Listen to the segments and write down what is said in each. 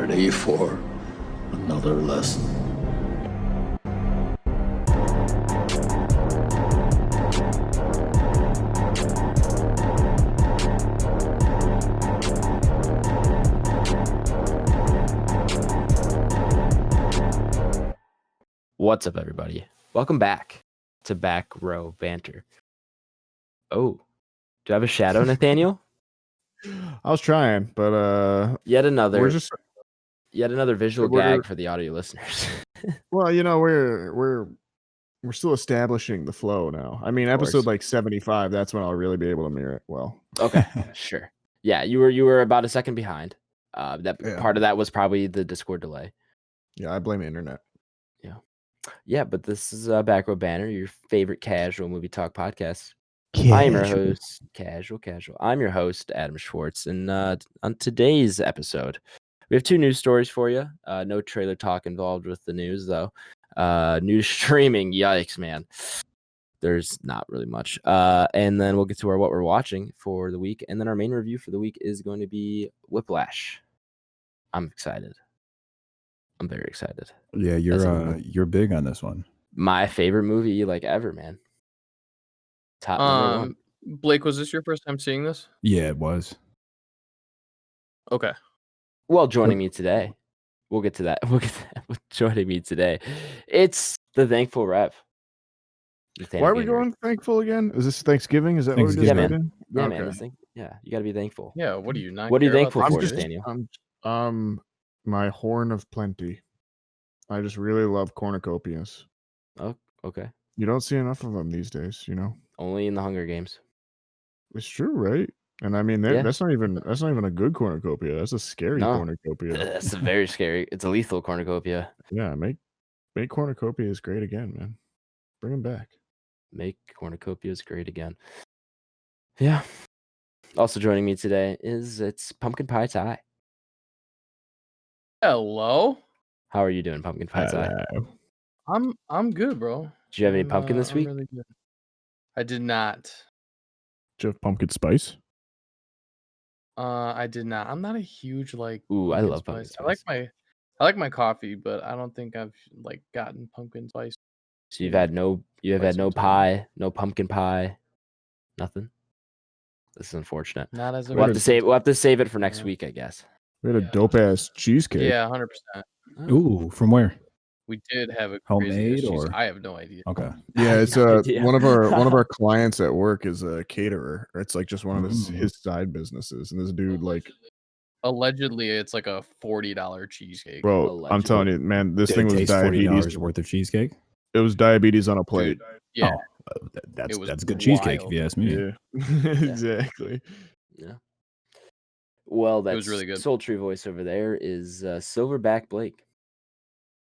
ready for another lesson? What's up, everybody? Welcome back to Back Row Banter. Oh, do I have a shadow, Nathaniel? I was trying, but Yet another visual we're- gag for the audio listeners. well, you know, we're still establishing the flow now. I mean, Of course. episode like 75, that's when I'll really be able to mirror it well. Okay, sure. Yeah, you were about a second behind. Part of that was probably the Discord delay. Yeah, I blame the internet. Yeah, but this is Back Row Banter, your favorite casual movie talk podcast. I'm your host, casual. I'm your host, Adam Schwartz, and on today's episode, we have two news stories for you. No trailer talk involved with the news, though. News streaming, yikes, man. There's not really much. And then we'll get to what we're watching for the week, and then our main review for the week is going to be Whiplash. I'm excited. I'm very excited. Yeah, you're big on this one. My favorite movie like ever, man. Top number one. Blake, was this your first time seeing this? Yeah, it was. Okay. Well, joining me today. We'll get to that. With joining me today. It's the Thankful Rev. Why are we going thankful again? Is this Thanksgiving? Is that what we just Yeah, did? man. Yeah, Okay. man. This thing. Yeah, you got to be thankful. Yeah, what do you not? What are you care thankful about for, this? Nathaniel? My horn of plenty. I just really love cornucopias. Oh, okay. You don't see enough of them these days, you know. Only in the Hunger Games. It's true, right? And I mean, Yeah. that's not even a good cornucopia. That's a scary No. cornucopia. That's a very scary. It's a lethal cornucopia. Yeah, make cornucopias great again, man. Bring them back. Make cornucopias great again. Yeah. Also joining me today it's Pumpkin Pie Ty. Hello. How are you doing, Pumpkin Pie Ty? I'm good, bro. Did you have any pumpkin this I'm week? really good. I did not. Do you have pumpkin spice? I did not. I'm not a huge Ooh, I love pumpkin spice. I like my coffee, but I don't think I've gotten pumpkin spice. So you have had no pie, no pumpkin pie, nothing. This is unfortunate. Not as We'll have to save it for next week, I guess. We had a dope ass cheesecake. Yeah, 100%. Ooh, from where? We did have a Homemade crazy or I have no idea. Okay. Yeah, it's no idea. one of our clients at work is a caterer. It's like just one of his side businesses, and this dude Allegedly, it's like a $40 cheesecake. bro, Allegedly. I'm telling you, man, this thing was $40 diabetes worth of cheesecake. It was diabetes on a plate. Dude, yeah. Oh, It was that's good cheesecake if you ask me. Yeah, exactly. Yeah. Well, was that's really good. sultry voice over there is Silverback Blake.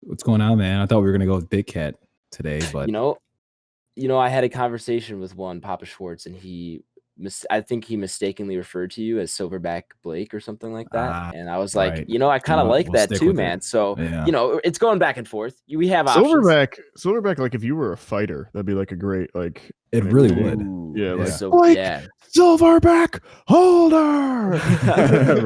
What's going on, man? I thought we were gonna go with Big Cat today, but You know, I had a conversation with one Papa Schwartz, and I think he mistakenly referred to you as Silverback Blake or something like that. And I was like, right. I kind of like We'll that stick too, with it. man. So, Yeah. it's going back and forth. We have options. Silverback, like if you were a fighter, that'd be like a great like. It really nickname. would. Ooh, Yeah, like, so, Blake! yeah. Silverback holder.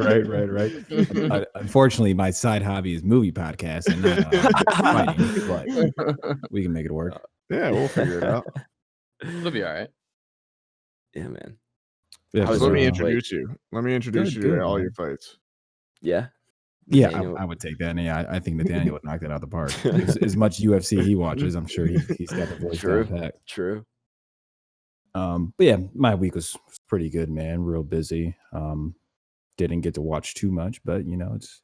right. Unfortunately, my side hobby is movie podcasts and not fighting, but we can make it work. Yeah, we'll figure it out. It'll be all right. Yeah, man. Yeah, How's Let me Blake? introduce you. Let me introduce you to Good, all man. your fights. Yeah. Yeah, Nathaniel- I would take that. And yeah, I think Nathaniel would knock that out of the park. As much UFC he watches, I'm sure he's got the voice True. down pat. True. But yeah, my week was pretty good, man. Real busy. Didn't get to watch too much, but it's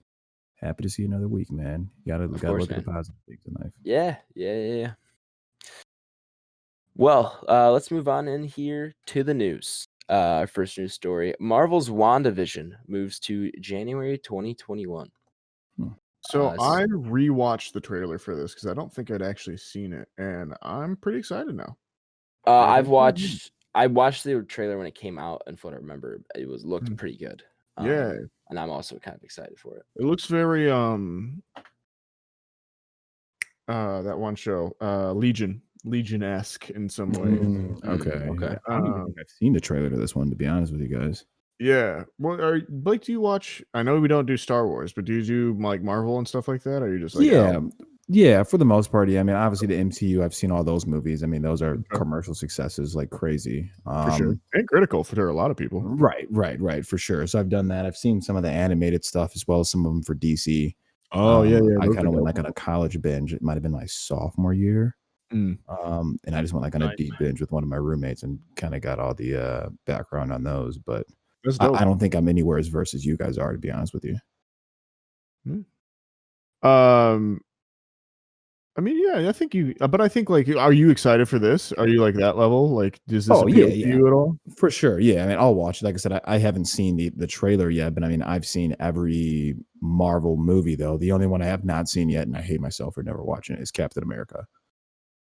happy to see another week, man. Gotta course, look at the man. positive things in life. Yeah. Well, let's move on in here to the news. Our first news story: Marvel's WandaVision moves to January 2021. So s- I rewatched the trailer for this because I don't think I'd actually seen it, and I'm pretty excited now. I Mhm. watched the trailer when it came out, and from what I remember, it looked Mhm. pretty good. Yeah. And I'm also kind of excited for it. It looks very that one show Legion-esque in some ways. Okay. Okay. I don't even think I've seen the trailer to this one, to be honest with you guys. Yeah. Well, Blake, do you watch? I know we don't do Star Wars, but do you do like Marvel and stuff like that? Or are you just like, Yeah. Yeah, for the most part. Yeah. I mean, obviously the MCU, I've seen all those movies. I mean, those are commercial successes like crazy. For sure. And critical for a lot of people. Right, for sure. So I've done that. I've seen some of the animated stuff as well as some of them for DC. Oh, yeah. I kind of went like on a college binge. It might have been my sophomore year. And I just went like on a deep binge with one of my roommates and kind of got all the background on those. But I don't think I'm anywhere as versed as you guys are, to be honest with you. I mean, yeah, I think but I think like, are you excited for this? Are you like that level? Like, does this appeal to you at all? For sure. Yeah. I mean, I'll watch it. Like I said, I haven't seen the trailer yet, but I mean, I've seen every Marvel movie though. The only one I have not seen yet, and I hate myself for never watching it, is Captain America.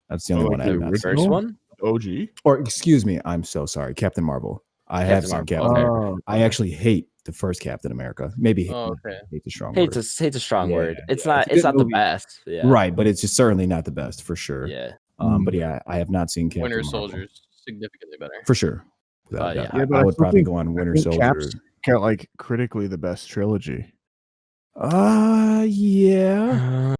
That's the only one I have not seen. First one? OG? Or excuse me, I'm so sorry. Captain Marvel. I have seen Captain America. I actually hate the first Captain America. Maybe hate the strong word. Hate's a strong word. It's not the best. Yeah. Right, but it's just certainly not the best for sure. Yeah. But yeah, I have not seen Captain Winter Marvel. Soldier's significantly better. For sure. Yeah, I would probably go on Winter Soldier. Cap's like critically the best trilogy. Yeah.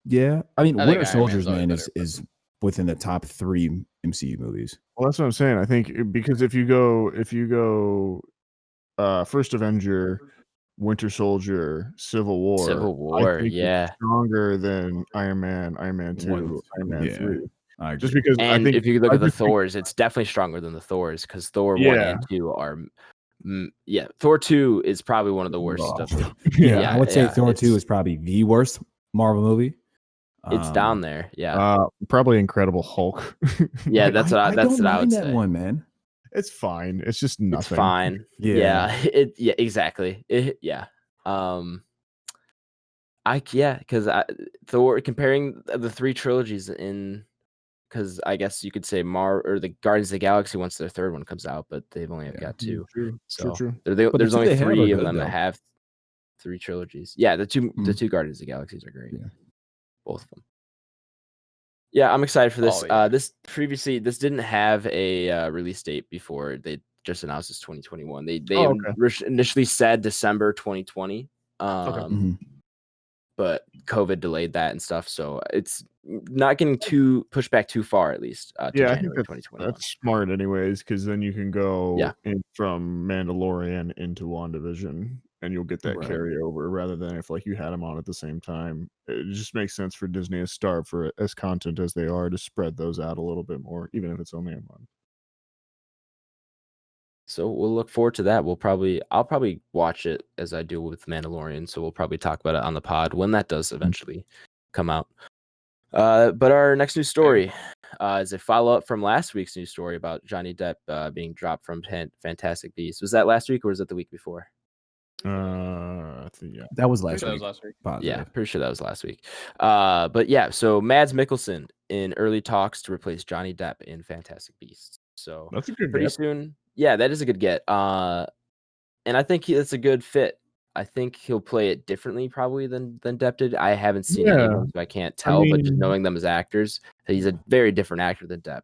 Yeah. I mean, Winter Soldier's is within the top 3 MCU movies. Well, that's what I'm saying. I think because if you go First Avenger, Winter Soldier, Civil War, I think it's stronger than Iron Man 2, Iron Man 3. Just because if you look at the Thors, it's definitely stronger than the Thors because Thor 1 and 2 are Thor 2 is probably one of the worst of them. I would say Thor 2 is probably the worst Marvel movie. It's down there. Yeah. Probably Incredible Hulk. Yeah, that's what I would say. That one, man. It's fine. It's just nothing. It's fine. Yeah. Exactly. Because Thor, comparing the 3 trilogies because I guess you could say or the Guardians of the Galaxy once their 3rd one comes out, but they've only got 2. True. There's only 3 of them that have 3 trilogies. Yeah, the two Guardians of the Galaxies are great. Yeah. Both of them. Yeah, I'm excited for this. This didn't have a release date before. They just announced this 2021. They initially said December 2020. But COVID delayed that and stuff, so it's not getting pushed back too far, at least. I think that's smart, anyways, because then you can go from Mandalorian into WandaVision, and you'll get that carryover rather than if like you had them on at the same time. It just makes sense for Disney to start for as content as they are to spread those out a little bit more, even if it's only a month. So we'll look forward to that. I'll probably watch it as I do with Mandalorian. So we'll probably talk about it on the pod when that does eventually come out. But our next news story is a follow-up from last week's news story about Johnny Depp being dropped from Fantastic Beasts. Was that last week or was that the week before? I think, that was last week. That was last week. Yeah, pretty sure that was last week. But yeah, so Mads Mikkelsen in early talks to replace Johnny Depp in Fantastic Beasts. So that's a good pretty soon. Yeah, that is a good get. And I think that's a good fit. I think he'll play it differently probably than Depp did. I haven't seen any of them, so I can't tell. But just knowing them as actors, he's a very different actor than Depp.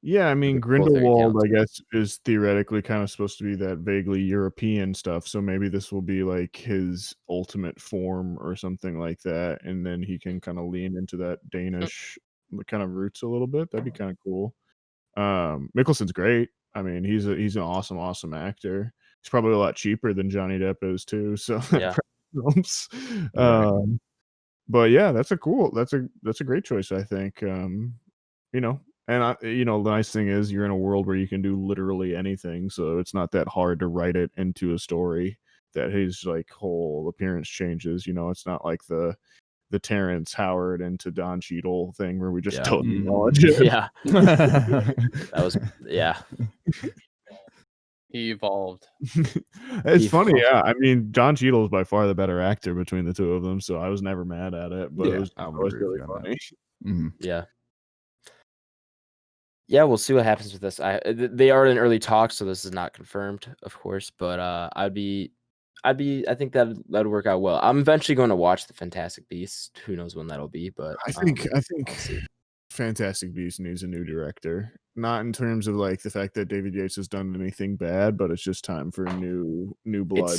Yeah, I mean, Grindelwald, I guess, is theoretically kind of supposed to be that vaguely European stuff. So maybe this will be like his ultimate form or something like that. And then he can kind of lean into that Danish kind of roots a little bit. That'd be kind of cool. Mikkelsen's great. I mean, he's an awesome actor. He's probably a lot cheaper than Johnny Depp is too. So yeah. But yeah, that's a great choice, I think. And the nice thing is you're in a world where you can do literally anything, so it's not that hard to write it into a story that his like whole appearance changes. It's not like the Terrence Howard into Don Cheadle thing where we just don't acknowledge it. Yeah. That was He evolved. It's funny, yeah. I mean, Don Cheadle is by far the better actor between the two of them, so I was never mad at it. But it was really funny. Yeah. Yeah, we'll see what happens with this. They are in early talks, so this is not confirmed, of course. But I think that would work out well. I'm eventually going to watch the Fantastic Beasts. Who knows when that'll be? But I think Fantastic Beasts needs a new director. not in terms of like the fact that David Yates has done anything bad, but it's just time for new blood.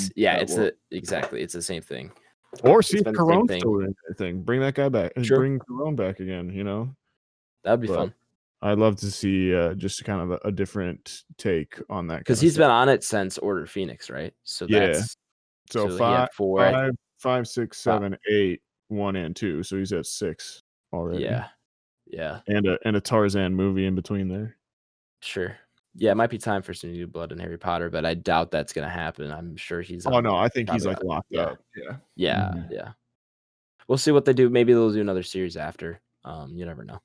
Exactly. It's the same thing. Or see if Carone's still in anything. Bring that guy back. Sure. Bring Carone back again. That'd be fun. I'd love to see just kind of a different take on that, because he's been on it since Order of Phoenix, right? So that's so he had five, 4, 5, 6, 7, 8, 1 and 2. So he's at 6 already. Yeah, and a Tarzan movie in between there. Sure. Yeah, it might be time for some new blood in Harry Potter, but I doubt that's gonna happen. I'm sure he's. Oh no, I think he's like locked up. Yeah. We'll see what they do. Maybe they'll do another series after. You never know.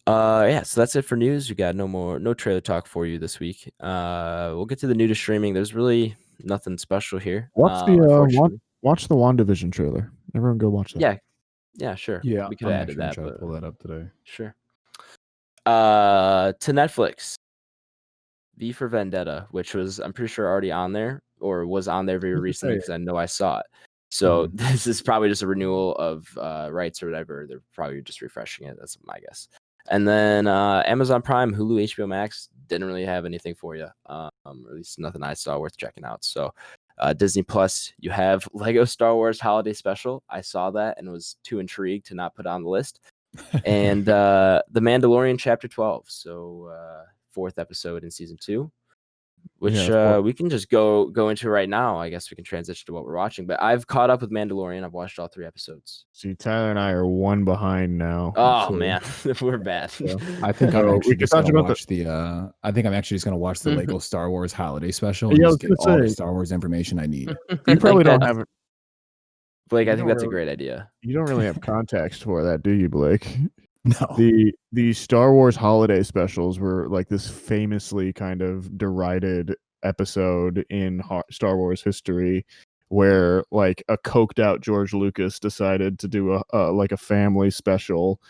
So that's it for news. We got no trailer talk for you this week. We'll get to the new to streaming. There's really nothing special here. Watch the WandaVision trailer. Everyone go watch that. Yeah, sure. Yeah, we could have added that. Try to pull that up today. Sure. To Netflix, V for Vendetta, which was I'm pretty sure already on there or was on there very recently because I know I saw it. So this is probably just a renewal of rights or whatever. They're probably just refreshing it. That's my guess. And then Amazon Prime, Hulu, HBO Max didn't really have anything for you. Or at least nothing I saw worth checking out. So Disney Plus, you have Lego Star Wars Holiday Special. I saw that and was too intrigued to not put it on the list. And The Mandalorian Chapter 12. So 4th episode in season 2. Which we can just go into right now. I guess we can transition to what we're watching. But I've caught up with Mandalorian. I've watched all 3 episodes. See, Tyler and I are 1 behind now. Oh man, we're bad. So, I think I'm actually just going to watch I think I'm actually just going to watch the Lego Star Wars Holiday Special and just get all the Star Wars information I need. You probably don't have it. Blake, I think that's a great idea. You don't really have context for that, do you, Blake? No. The Star Wars holiday specials were like this famously kind of derided episode in Star Wars history where like a coked out George Lucas decided to do a family special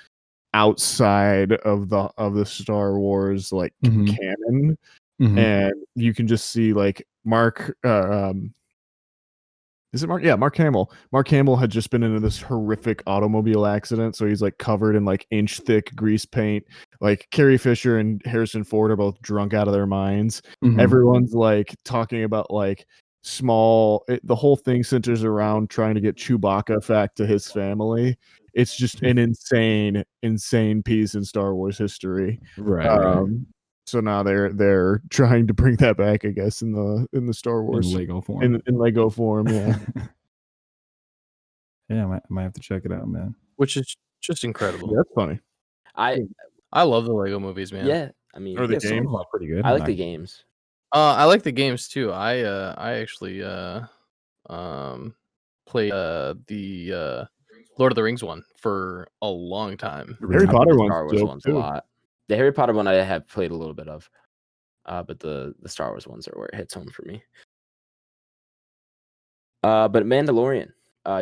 outside of the Star Wars like canon. And you can just see like Mark is it Mark? Yeah, Mark Hamill. Mark Hamill had just been into this horrific automobile accident, so he's like covered in like inch thick grease paint. Like Carrie Fisher and Harrison Ford are both drunk out of their minds. Everyone's like talking about like the whole thing centers around trying to get Chewbacca back to his family. It's just an insane piece in Star Wars history. Right. So now they're trying to bring that back, I guess, in the Star Wars in Lego form. In Lego form, yeah. Yeah, I might have to check it out, man. Which is just incredible. Yeah, that's funny. I love the Lego movies, man. Yeah, I mean, the games are pretty good. I like the games. I like the games too. I actually played the Lord of the Rings one for a long time. Harry Potter Star Wars one's a lot. The Harry Potter one I have played a little bit of, but the Star Wars ones are where it hits home for me. But Mandalorian,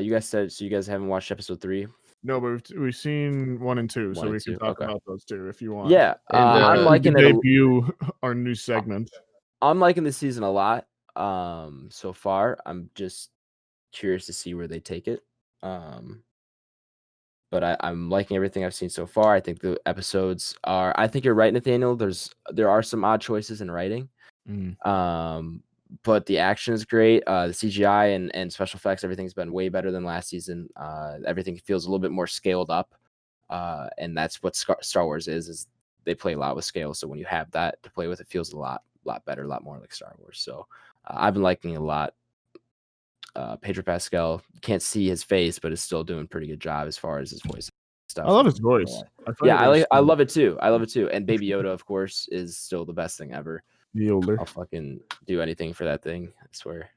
you guys said so. You guys haven't watched episode 3? No, but we've seen 1 and 2, so we can talk about those 2 if you want. Yeah, I'm liking it. Debut our new segment. I'm liking the season a lot. So far, I'm just curious to see where they take it. But I'm liking everything I've seen so far. I think the episodes are. I think you're right, Nathaniel. There are some odd choices in writing. But the action is great. The CGI and special effects, everything's been way better than last season. Everything feels a little bit more scaled up, and that's what Star Wars is they play a lot with scale. So when you have that to play with, it feels a lot better, a lot more like Star Wars. So I've been liking it a lot. Pedro Pascal, can't see his face, but is still doing a pretty good job as far as his voice stuff. I love his voice. I love it too. And Baby Yoda, of course, is still the best thing ever. I'll fucking do anything for that thing, I swear.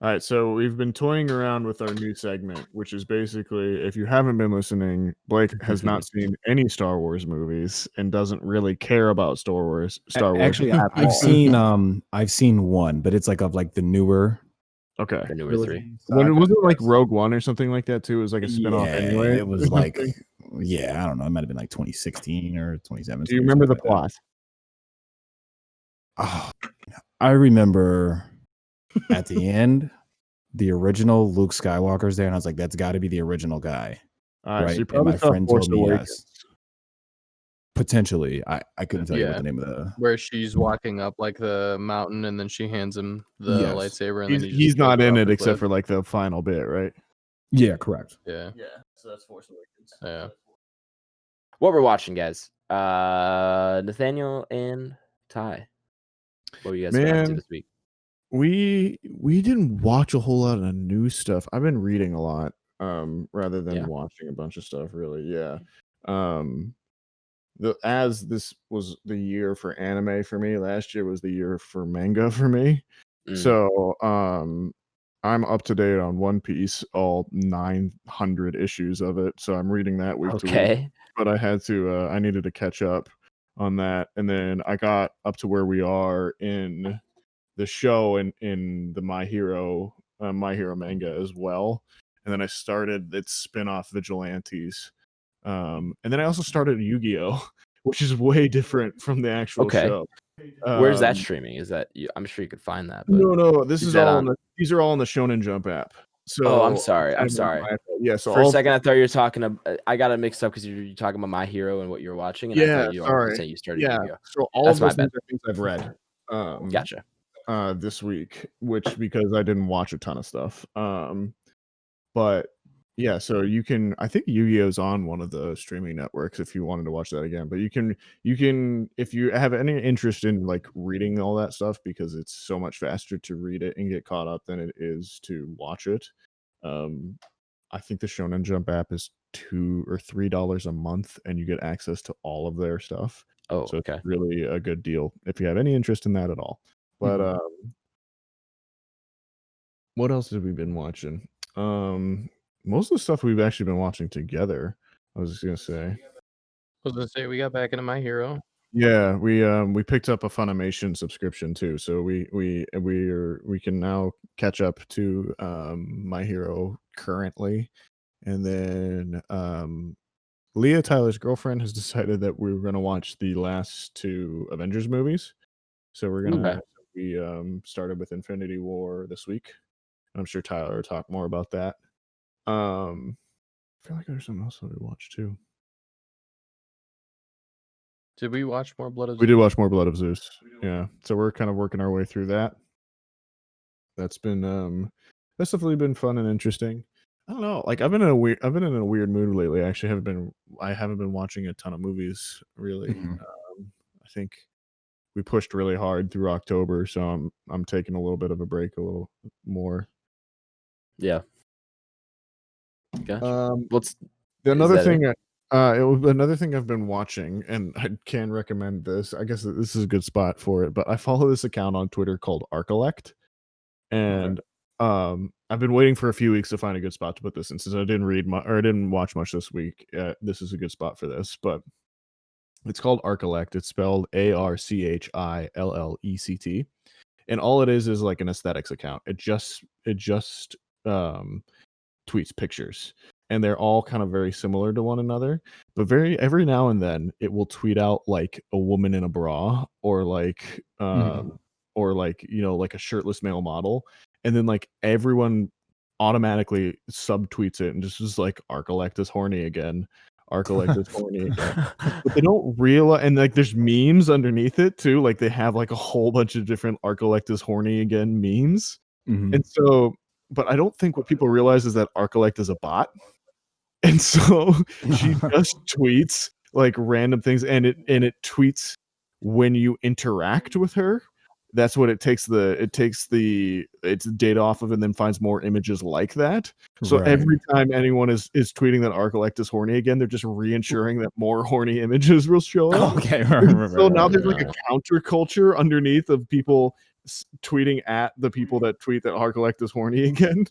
All right, so we've been toying around with our new segment, which is basically, if you haven't been listening, Blake has not seen any Star Wars movies and doesn't really care about Star Wars. Actually, I've seen one, but it's like of like the newer. Okay. The newer 3. When was it like Rogue One or something like that too? It was like a spinoff anyway. It was like, I don't know. It might have been like 2016 or 2017. Do you remember the plot? Oh, I remember at the end, the original Luke Skywalker's there, and I was like, that's got to be the original guy. All right. So you and my friend told me Awakens. yes. Potentially, I couldn't tell you what the name of the where she's walking up like the mountain and then she hands him the lightsaber and then he's not in it except for like the final bit, right? Yeah, correct. Yeah. So that's Force Awakens. Yeah. What we're watching, guys. Nathaniel and Ty. What were you guys been up to this week? We didn't watch a whole lot of new stuff. I've been reading a lot, rather than watching a bunch of stuff, really. Yeah. As this was the year for anime for me, last year was the year for manga for me. So I'm up to date on One Piece, all 900 issues of it. So I'm reading that week to week. But I had to I needed to catch up on that. And then I got up to where we are in the show and in the My Hero manga as well. And then I started its spin-off Vigilantes. And then I also started Yu-Gi-Oh, which is way different from the actual show. Where's that streaming? Is that I'm sure you could find that. But no, this is all these are all on the Shonen Jump app. So I'm sorry. Yeah, so for a second I thought you were talking about, I got it mixed up because you're talking about My Hero and what you're watching, and I thought you were saying you started Yu-Gi-Oh. So all of those things I've read. Gotcha. This week, because I didn't watch a ton of stuff. But yeah, so you can, I think Yu-Gi-Oh's on one of the streaming networks if you wanted to watch that again. But you can if you have any interest in like reading all that stuff, because it's so much faster to read it and get caught up than it is to watch it. I think the Shonen Jump app is $2 or $3 a month, and you get access to all of their stuff. So it's really a good deal if you have any interest in that at all. But what else have we been watching? Most of the stuff we've actually been watching together. I was just gonna say. We got back into My Hero. Yeah, we picked up a Funimation subscription too, so we can now catch up to My Hero currently, and then Leah, Tyler's girlfriend, has decided that we're gonna watch the last 2 Avengers movies. So we're gonna we started with Infinity War this week. I'm sure Tyler will talk more about that. I feel like there's something else that we watched too. Did we watch more Blood of Zeus? We did watch more Blood of Zeus. Yeah. So we're kind of working our way through that. That's definitely been fun and interesting. I don't know. Like I've been in a weird mood lately. I haven't been watching a ton of movies really. I think we pushed really hard through October, so I'm taking a little bit of a break, a little more. Yeah. Gotcha. Another thing I've been watching, and I can recommend this. I guess this is a good spot for it, but I follow this account on Twitter called Arcolect, and I've been waiting for a few weeks to find a good spot to put this in. Since I didn't watch much this week, this is a good spot for this. But it's called Arcolect. It's spelled ARCHILLECT, and all it is like an aesthetics account. It just tweets pictures, and they're all kind of very similar to one another, but every now and then it will tweet out like a woman in a bra, or like like a shirtless male model, and then like everyone automatically subtweets it and just is like, Arcolect is horny again. Arcolect is horny again. But they don't realize, and like there's memes underneath it too, like they have like a whole bunch of different Arcolect is horny again memes. And so, but I don't think what people realize is that Arcolect is a bot. And so she just tweets like random things, and it tweets when you interact with her. That's what it takes its data off of, and then finds more images like that. So every time anyone is tweeting that Arcolect is horny again, they're just reinsuring that more horny images will show up. So now there's like a counterculture underneath of people tweeting at the people that tweet that Arcolect is horny again,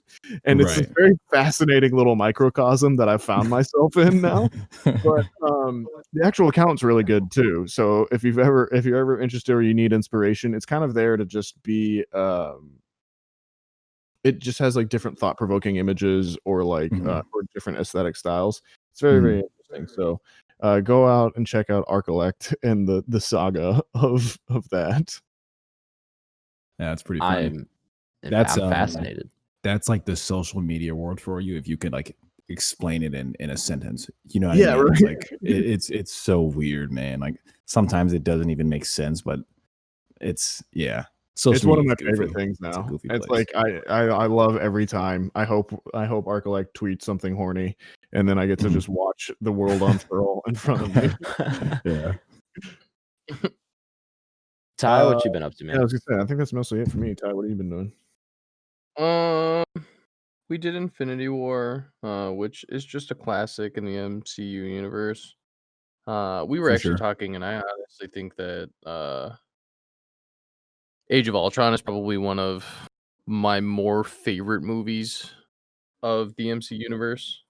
and it's a very fascinating little microcosm that I've found myself in now. But the actual account's really good too. So if you're ever interested or you need inspiration, it's kind of there to just be it just has like different thought-provoking images, or like or different aesthetic styles. It's very very interesting. So go out and check out Arcolect and the saga of that. Yeah, that's pretty funny. I'm fascinated. That's like the social media world for you. If you could like explain it in a sentence. You know what I mean? Right. It's like it's so weird, man. Like sometimes it doesn't even make sense, but it's It's one of my favorite things now. It's place. like I love every time. I hope Arcalike tweets something horny, and then I get to just watch the world unfurl in front of me. Yeah. Ty, what you been up to, man? Yeah, I was gonna say, I think that's mostly it for me. Ty, what have you been doing? We did Infinity War, which is just a classic in the MCU universe. We were actually talking, and I honestly think that Age of Ultron is probably one of my more favorite movies of the MCU universe.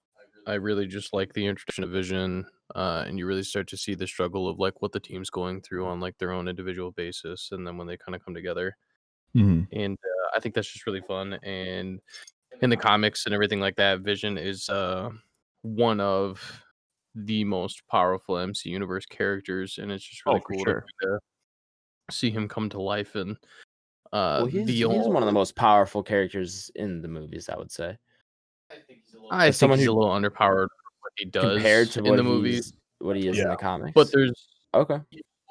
I really just like the introduction of Vision, and you really start to see the struggle of like what the team's going through on like their own individual basis, and then when they kind of come together. And I think that's just really fun. And in the comics and everything like that, Vision is one of the most powerful MC Universe characters, and it's just really cool to see him come to life. And he's one of the most powerful characters in the movies, I would say. I think he's a little underpowered for what he does compared to in the movies, what he is in the comics. But there's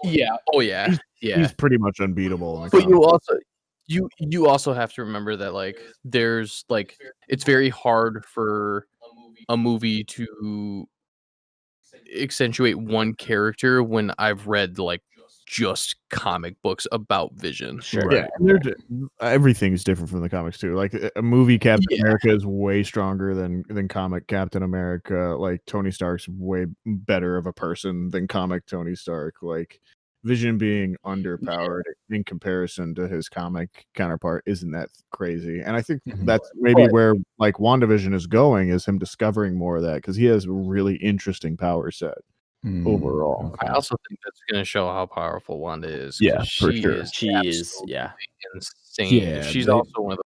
he's pretty much unbeatable. But you also have to remember that like there's like it's very hard for a movie to accentuate one character when I've read like just comic books about Vision. Sure. Yeah, everything's different from the comics too. Like a movie Captain America is way stronger than comic Captain America. Like Tony Stark's way better of a person than comic Tony Stark. Like Vision being underpowered in comparison to his comic counterpart isn't that crazy. And I think that's maybe where like WandaVision is going, is him discovering more of that, because he has a really interesting power set. Overall, I also think that's going to show how powerful Wanda is. Yeah, for she sure. is insane. Yeah, she's also one of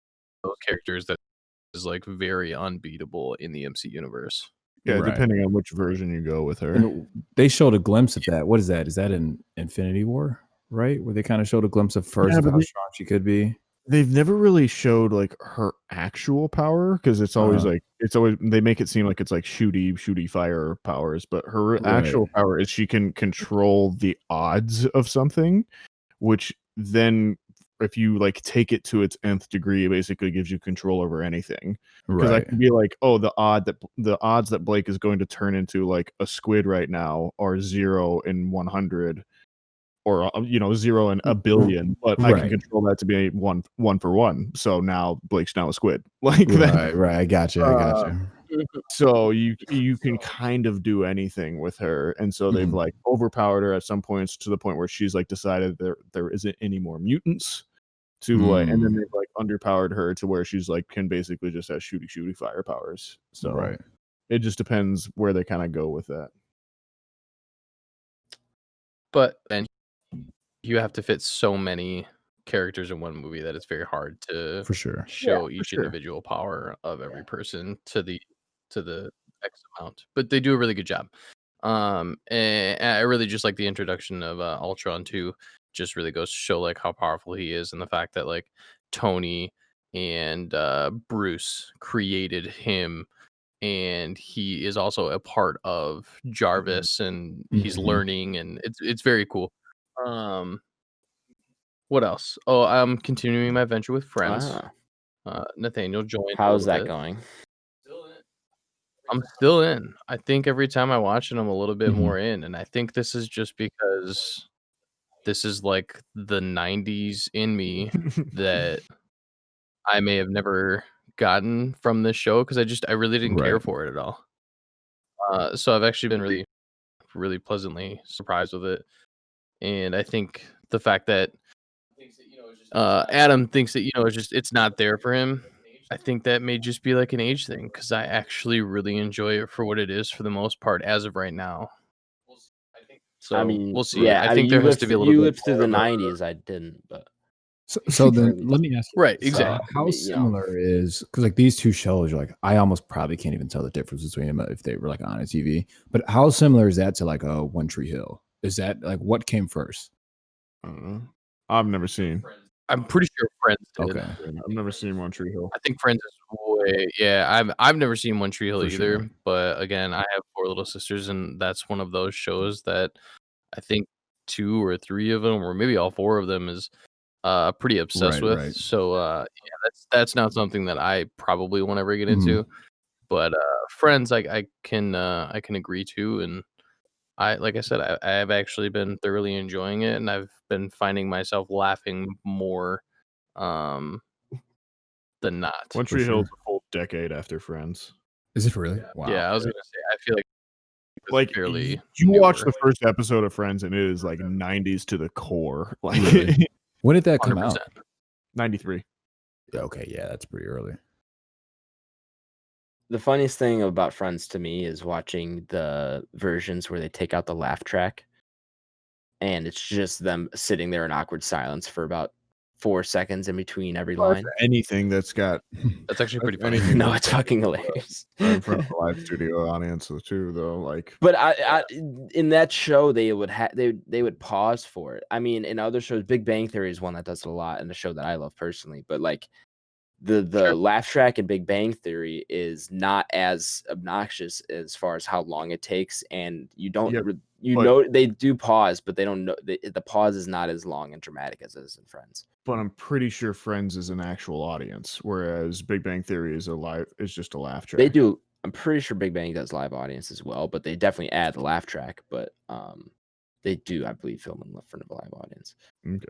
those characters that is like very unbeatable in the MC universe. Yeah, depending on which version you go with her. And they showed a glimpse of that. What is that? Is that in Infinity War, right? Where they kind of showed a glimpse of first of how strong she could be. They've never really showed like her actual power, because it's always like they make it seem like it's like shooty fire powers, but her actual power is she can control the odds of something, which then if you like take it to its nth degree, it basically gives you control over anything. Because I can be like, oh, the odds that Blake is going to turn into like a squid right now are 0 in 100. Or 0 in a billion, but I can control that to be one for one. So now Blake's now a squid, like that. Right. I gotcha. So you can kind of do anything with her, and so they've like overpowered her at some points to the point where she's like decided there isn't any more mutants to like, and then they've like underpowered her to where she's like can basically just have shooty fire powers. So it just depends where they kind of go with that. But then you have to fit so many characters in one movie that it's very hard to show each individual power of every person to the X amount. But they do a really good job. And I really just like the introduction of Ultron too. Just really goes to show like how powerful he is, and the fact that like Tony and Bruce created him, and he is also a part of Jarvis, and he's learning, and it's very cool. What else? Oh, I'm continuing my venture with Friends. Nathaniel joined. How's that going? I'm still in. I think every time I watch it, I'm a little bit more in, and I think this is just because this is like the 90s in me that I may have never gotten from this show, because I really didn't care for it at all. So I've actually been really, really pleasantly surprised with it. And I think the fact that Adam thinks that it's not there for him, I think that may just be like an age thing, because I actually really enjoy it for what it is for the most part as of right now. So I mean, we'll see. Yeah, I think there has to be a little bit. You lived through the 90s. I didn't, but so then let me ask you. Right, exactly. How similar is, because like these two shows, like I almost probably can't even tell the difference between them if they were like on a TV. But how similar is that to like a One Tree Hill? Is that like what came first? I don't know. I've never seen. I'm pretty sure Friends did. Okay, I've never seen One Tree Hill. I think Friends is way, yeah, I've never seen One Tree Hill For either, sure. but again, I have 4 little sisters, and that's one of those shows that I think 2 or 3 of them, or maybe all 4 of them is pretty obsessed with. Right. So yeah, that's not something that I probably won't ever get Mhm. into. But Friends, I can agree to, and like I said, I have actually been thoroughly enjoying it, and I've been finding myself laughing more than not. One For Tree Hill's sure. a full decade after Friends. Is it really? Wow. Yeah, I was gonna say I feel like it's Like fairly you watch newer. the first episode of Friends and it is like 90s to the core. Like Really? When did that come 100%. out? 93. Okay, yeah, that's pretty early. The funniest thing about Friends to me is watching the versions where they take out the laugh track, and it's just them sitting there in awkward silence for about 4 seconds in between every line. Anything that's got That's actually pretty funny. anything No, that's it's fucking hilarious. in front of a live studio audience too, though. Like, But I in that show they would pause for it. I mean, in other shows, Big Bang Theory is one that does it a lot, and a show that I love personally. But like the Sure. laugh track in Big Bang Theory is not as obnoxious as far as how long it takes, and you don't Yep, you but- know they do pause, but they don't know the pause is not as long and dramatic as it is in Friends. but I'm pretty sure Friends is an actual audience, whereas Big Bang Theory is just a laugh track. They do. I'm pretty sure Big Bang does live audience as well, but they definitely add the laugh track. But they do, I believe, film in front of a live audience. Okay.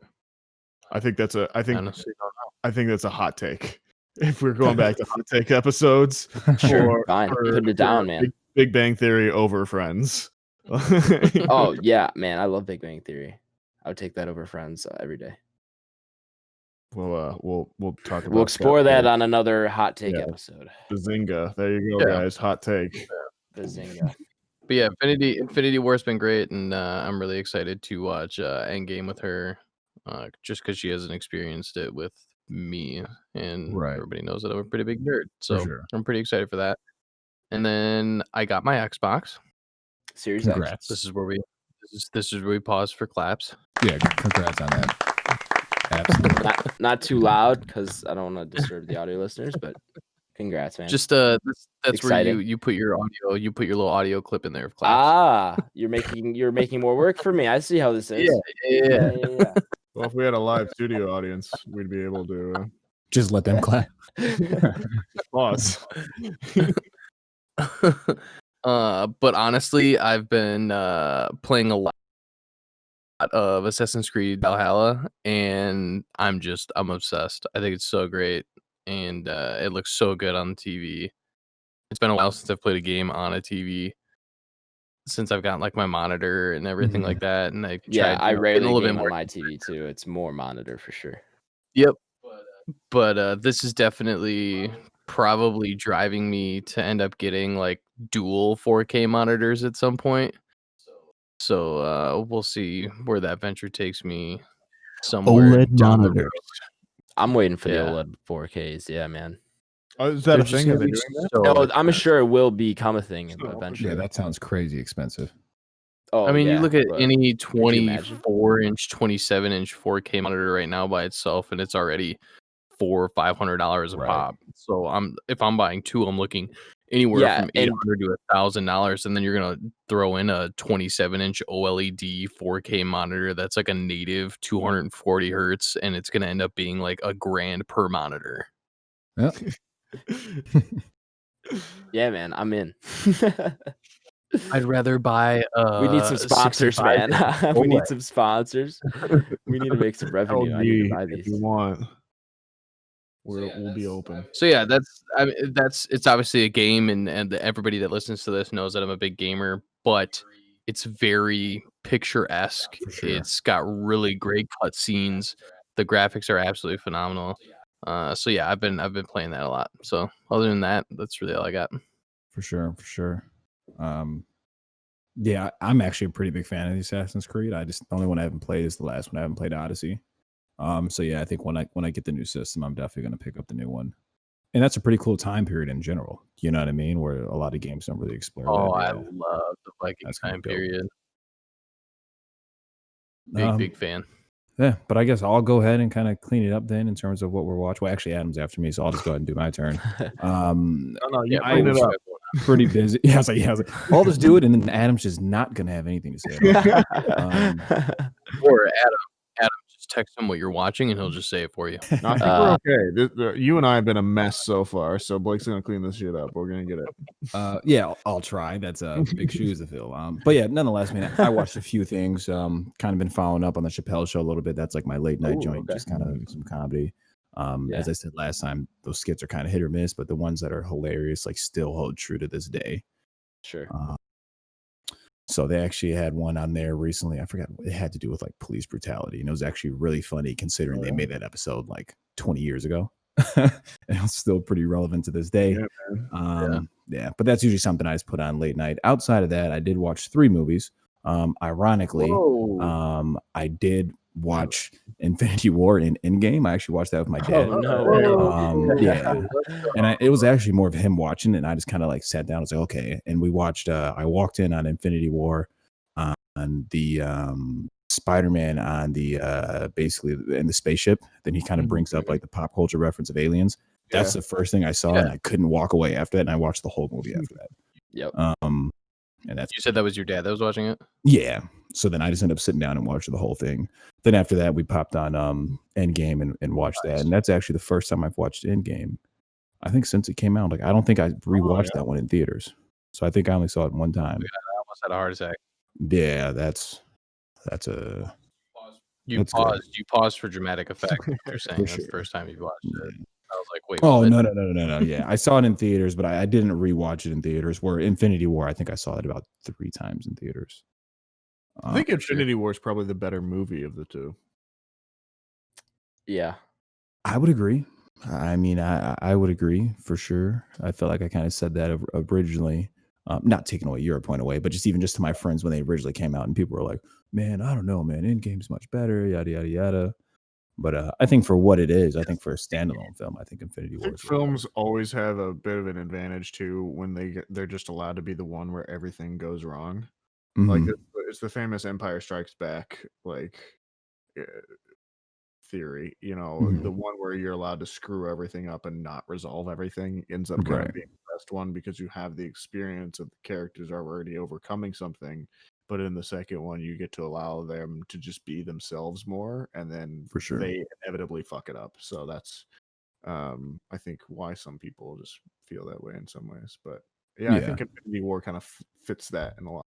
I think that's a Honestly, don't know. I think that's a hot take. If we're going back to hot take episodes, Sure, fine. Put it down, man. Big Bang Theory over Friends. Oh yeah, man, I love Big Bang Theory. I would take that over Friends every day. We'll talk about We'll explore that later. on another hot take Yeah. episode. Bazinga. There you go, Yeah. guys. Hot take. Bazinga. But yeah, Infinity War's been great, and I'm really excited to watch Endgame with her, just because she hasn't experienced it with me, and Right. everybody knows that I'm a pretty big nerd, so sure. I'm pretty excited for that. And then I got my Xbox. Series X. Congrats. This is where we pause for claps. Yeah, congrats on that. Absolutely. Not too loud because I don't want to disturb the audio listeners, but congrats, man. Just that's Exciting. where you put your little audio clip in there of claps. you're making more work for me. I see how this is. Yeah. Yeah. Well, if we had a live studio audience, we'd be able to Just let them clap. pause. But honestly, I've been playing a lot of Assassin's Creed Valhalla, and I'm obsessed. I think it's so great, and it looks so good on the TV. It's been a while since I've played a game on a TV, since I've got like my monitor and everything like that, and I rarely a little game bit on more. my TV too. It's more monitor for sure. Yep. But this is definitely probably driving me to end up getting like dual 4K monitors at some point. So we'll see where that venture takes me. Somewhere OLED down the monitors. road. I'm waiting for the Yeah. OLED 4Ks. Yeah, man. Oh, is that They're a just thing? Are gonna they be doing that? so Oh, I'm expensive. sure it will become a thing Oh, eventually. Yeah, that sounds crazy expensive. Oh, I mean, you yeah, look at but any you imagine? 24-inch, 27-inch 4K monitor right now by itself, and it's already $400 or $500 a Right. pop. So if I'm buying two, I'm looking anywhere Yeah, from and $800 to $1,000, and then you're gonna throw in a 27-inch OLED 4K monitor that's like a native 240 hertz, and it's gonna end up being like $1,000 per monitor. Yep. yeah, man, I'm in. I'd rather buy We need some sponsors, 65 man. We need some sponsors. We need to make some revenue. I need to buy LG, if these. you want, we'll be open. So yeah, it's obviously a game, and everybody that listens to this knows that I'm a big gamer, but it's very picturesque. For sure. It's got really great cutscenes. The graphics are absolutely phenomenal. So yeah, I've been playing that a lot. So other than that, that's really all I got. For sure. Yeah, I'm actually a pretty big fan of the Assassin's Creed. The only one I haven't played is the last one. I haven't played Odyssey. So yeah, I think when I get the new system, I'm definitely going to pick up the new one. And that's a pretty cool time period in general. You know what I mean? Where a lot of games don't really explore Oh, that. I love the Viking That's kinda time dope. period. Big fan. Yeah, but I guess I'll go ahead and kind of clean it up then in terms of what we're watching. Well, actually, Adam's after me, so I'll just go ahead and do my turn. No, you Yeah, clean it up. Pretty busy. Yeah, I was like, I'll just do it, and then Adam's just not gonna have anything to say about it. Or Adam, just text him what you're watching, and he'll just say it for you. No, I think we're okay. You and I have been a mess so far, so Blake's gonna clean this shit up. We're gonna get it. Yeah, I'll try. That's big shoes to fill. But yeah, nonetheless, man, I watched a few things. Kind of been following up on the Chappelle Show a little bit. That's like my late night joint, just kind of some comedy. As I said last time, those skits are kind of hit or miss, but the ones that are hilarious like still hold true to this day. Sure. So they actually had one on there recently. I forgot it had to do with like police brutality, and it was actually really funny considering they made that episode like 20 years ago. And it's still pretty relevant to this day. Yeah, but that's usually something I just put on late night. Outside of that, I did watch 3 movies. Ironically, I did watch Infinity War and Endgame. I actually watched that with my dad. Yeah, and it was actually more of him watching, and I just kind of like sat down and was like, okay. And we watched. I walked in on Infinity War, on the Spider-Man on the basically in the spaceship. Then he kind of brings up like the pop culture reference of aliens. That's the first thing I saw, and I couldn't walk away after that. And I watched the whole movie after that. Yep. And that's You said that was your dad that was watching it? Yeah. So then I just ended up sitting down and watched the whole thing. Then after that, we popped on Endgame and watched that. And that's actually the first time I've watched Endgame, I think, since it came out. Like, I don't think I rewatched that one in theaters. So I think I only saw it one time. I almost had a heart attack. Yeah, that's a... You paused for dramatic effect. You're saying that's the first time you watched it. I was like, wait. Oh, no. Yeah, I saw it in theaters, but I didn't rewatch it in theaters. Where Infinity War, I think I saw it about 3 times in theaters. I think Infinity War is probably the better movie of the two. Yeah, I would agree. I mean, I would agree for sure. I felt like I kind of said that originally, not taking away your point away, but just to my friends when they originally came out, and people were like, "Man, I don't know, man. Endgame's much better." Yada yada yada. But I think for what it is, I think for a standalone film, I think Infinity War. Films always have a bit of an advantage too when they're just allowed to be the one where everything goes wrong. Like it's the famous Empire Strikes Back theory, the one where you're allowed to screw everything up and not resolve everything ends up kind of being the best one because you have the experience of the characters already overcoming something. But in the second one, you get to allow them to just be themselves more, and then for sure they inevitably fuck it up. So that's, I think, why some people just feel that way in some ways. But yeah. I think Infinity War kind of fits that in a lot.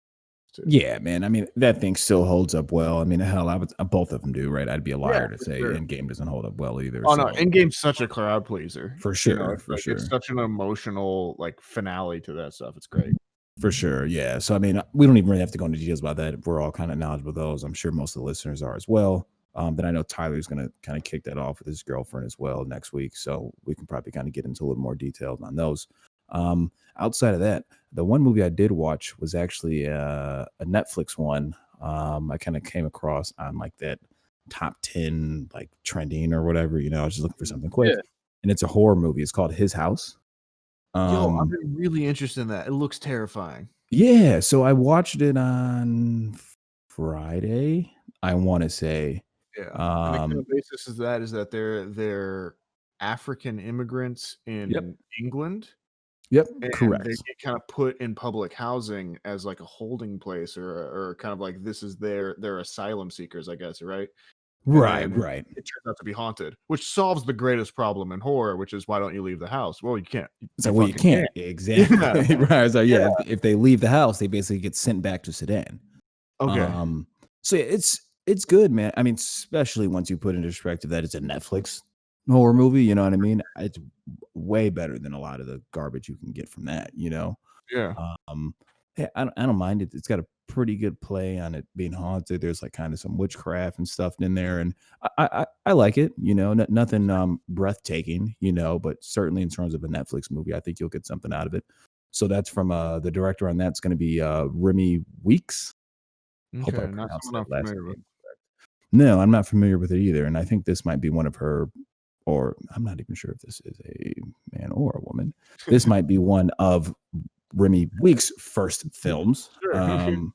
Too. Yeah, man. I mean, that thing still holds up well. I mean, hell, both of them do, right? I'd be a liar to say Endgame doesn't hold up well either. Oh, no, Endgame's such a crowd pleaser. For sure, sure. It's such an emotional finale to that stuff. It's great. For sure, yeah. So, I mean, we don't even really have to go into details about that. We're all kind of knowledgeable of those. I'm sure most of the listeners are as well. But I know Tyler's going to kind of kick that off with his girlfriend as well next week. So we can probably kind of get into a little more details on those. Outside of that, the one movie I did watch was actually a Netflix one. I kind of came across on like that top 10 like trending or whatever, I was just looking for something quick. And it's a horror movie. It's called His House. I'm really interested in that. It looks terrifying. Yeah, so I watched it on Friday, I want to say. Yeah. And the kind of basis is that they're African immigrants in England. Yep, and correct. They get kind of put in public housing as like a holding place or kind of like this is their asylum seekers, I guess, right? Right. It turns out to be haunted, which solves the greatest problem in horror, which is why don't you leave the house? Well, you can't. So you can't. Exactly. Right. So if they leave the house, they basically get sent back to Sudan. Okay. So it's good, man. I mean, especially once you put into perspective that it's a Netflix horror movie, you know what I mean? It's way better than a lot of the garbage you can get from that, Yeah. Yeah, I don't mind it. It's got a pretty good play on it being haunted. There's like kind of some witchcraft and stuff in there, and I like it. Nothing breathtaking, but certainly in terms of a Netflix movie, I think you'll get something out of it. So that's from the director on that's going to be Remy Weeks. Okay, not someone I'm familiar with. No, I'm not familiar with it either, and I think this might be one of her, or I'm not even sure if this is a man or a woman. This might be one of Remy Weeks' first films. Sure.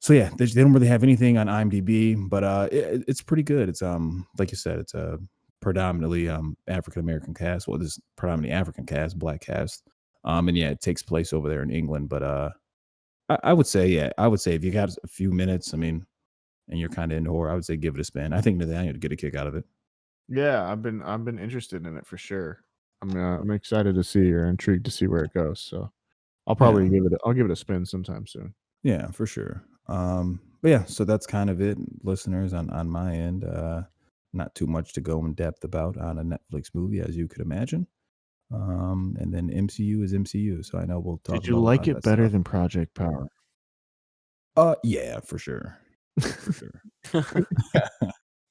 So yeah, they don't really have anything on IMDb, but it's pretty good. It's like you said, it's a predominantly African American cast. Well, this is predominantly African cast, black cast. And yeah, it takes place over there in England. But I would say, if you got a few minutes, I mean, and you're kind of into horror, I would say give it a spin. I think Nathaniel would get a kick out of it. Yeah, I've been interested in it for sure. I'm excited to see or intrigued to see where it goes. So I'll probably give it a spin sometime soon. Yeah, for sure. But yeah, so that's kind of it, listeners, on my end. Not too much to go in depth about on a Netflix movie, as you could imagine. And then MCU is MCU, so I know we'll talk. Did you like it better than Project Power? Yeah, for sure. For sure.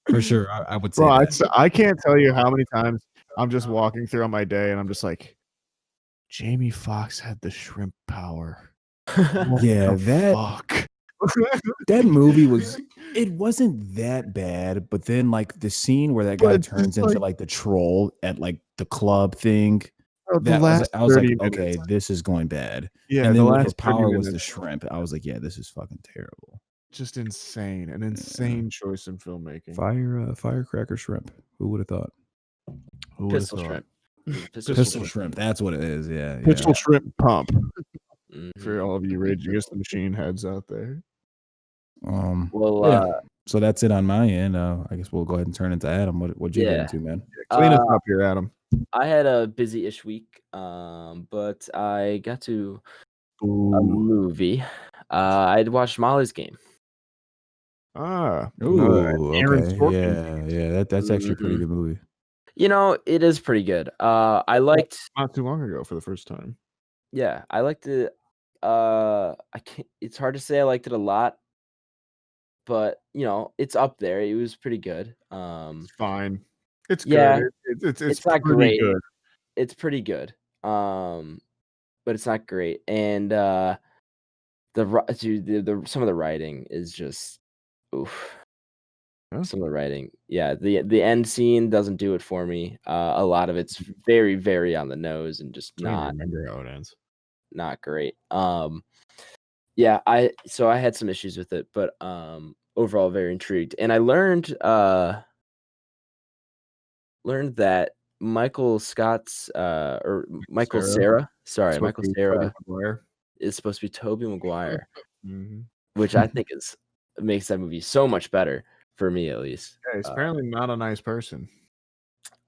For sure, I would say. Bro, I can't tell you how many times I'm just walking through on my day and I'm just like, Jamie Foxx had the shrimp power. Yeah, that movie wasn't that bad, but then like the scene where that guy turns into like the troll at like the club thing, I was like, okay, this is going bad. Yeah, and then when his power was the shrimp, I was like, yeah, this is fucking terrible. Just insane, an insane choice in filmmaking. Firecracker shrimp. Who would have thought? Pistol shrimp. Pistol shrimp. That's what it is. Yeah. Pistol shrimp pump. For all of you Rage Against the Machine heads out there. So that's it on my end. I guess we'll go ahead and turn it to Adam. What'd you get into, man? Clean us up here, Adam. I had a busy-ish week, but I got to a movie. I'd watched Molly's Game. Okay. Yeah. That's actually a pretty good movie. You know, it is pretty good. I liked not too long ago for the first time. Yeah, I liked it. It's hard to say I liked it a lot, but you know, it's up there. It was pretty good. It's fine. It's yeah, good. It's not great. Good. It's pretty good. But it's not great. And some of the writing is just oof. Huh? Some of the writing, yeah. The end scene doesn't do it for me. A lot of it's very, very on the nose and just not. Remember how it ends. Not great. Yeah, I had some issues with it, but overall very intrigued. And I learned that Michael Cera is supposed to be Tobey Maguire, which I think makes that movie so much better for me, at least. Yeah, he's apparently not a nice person.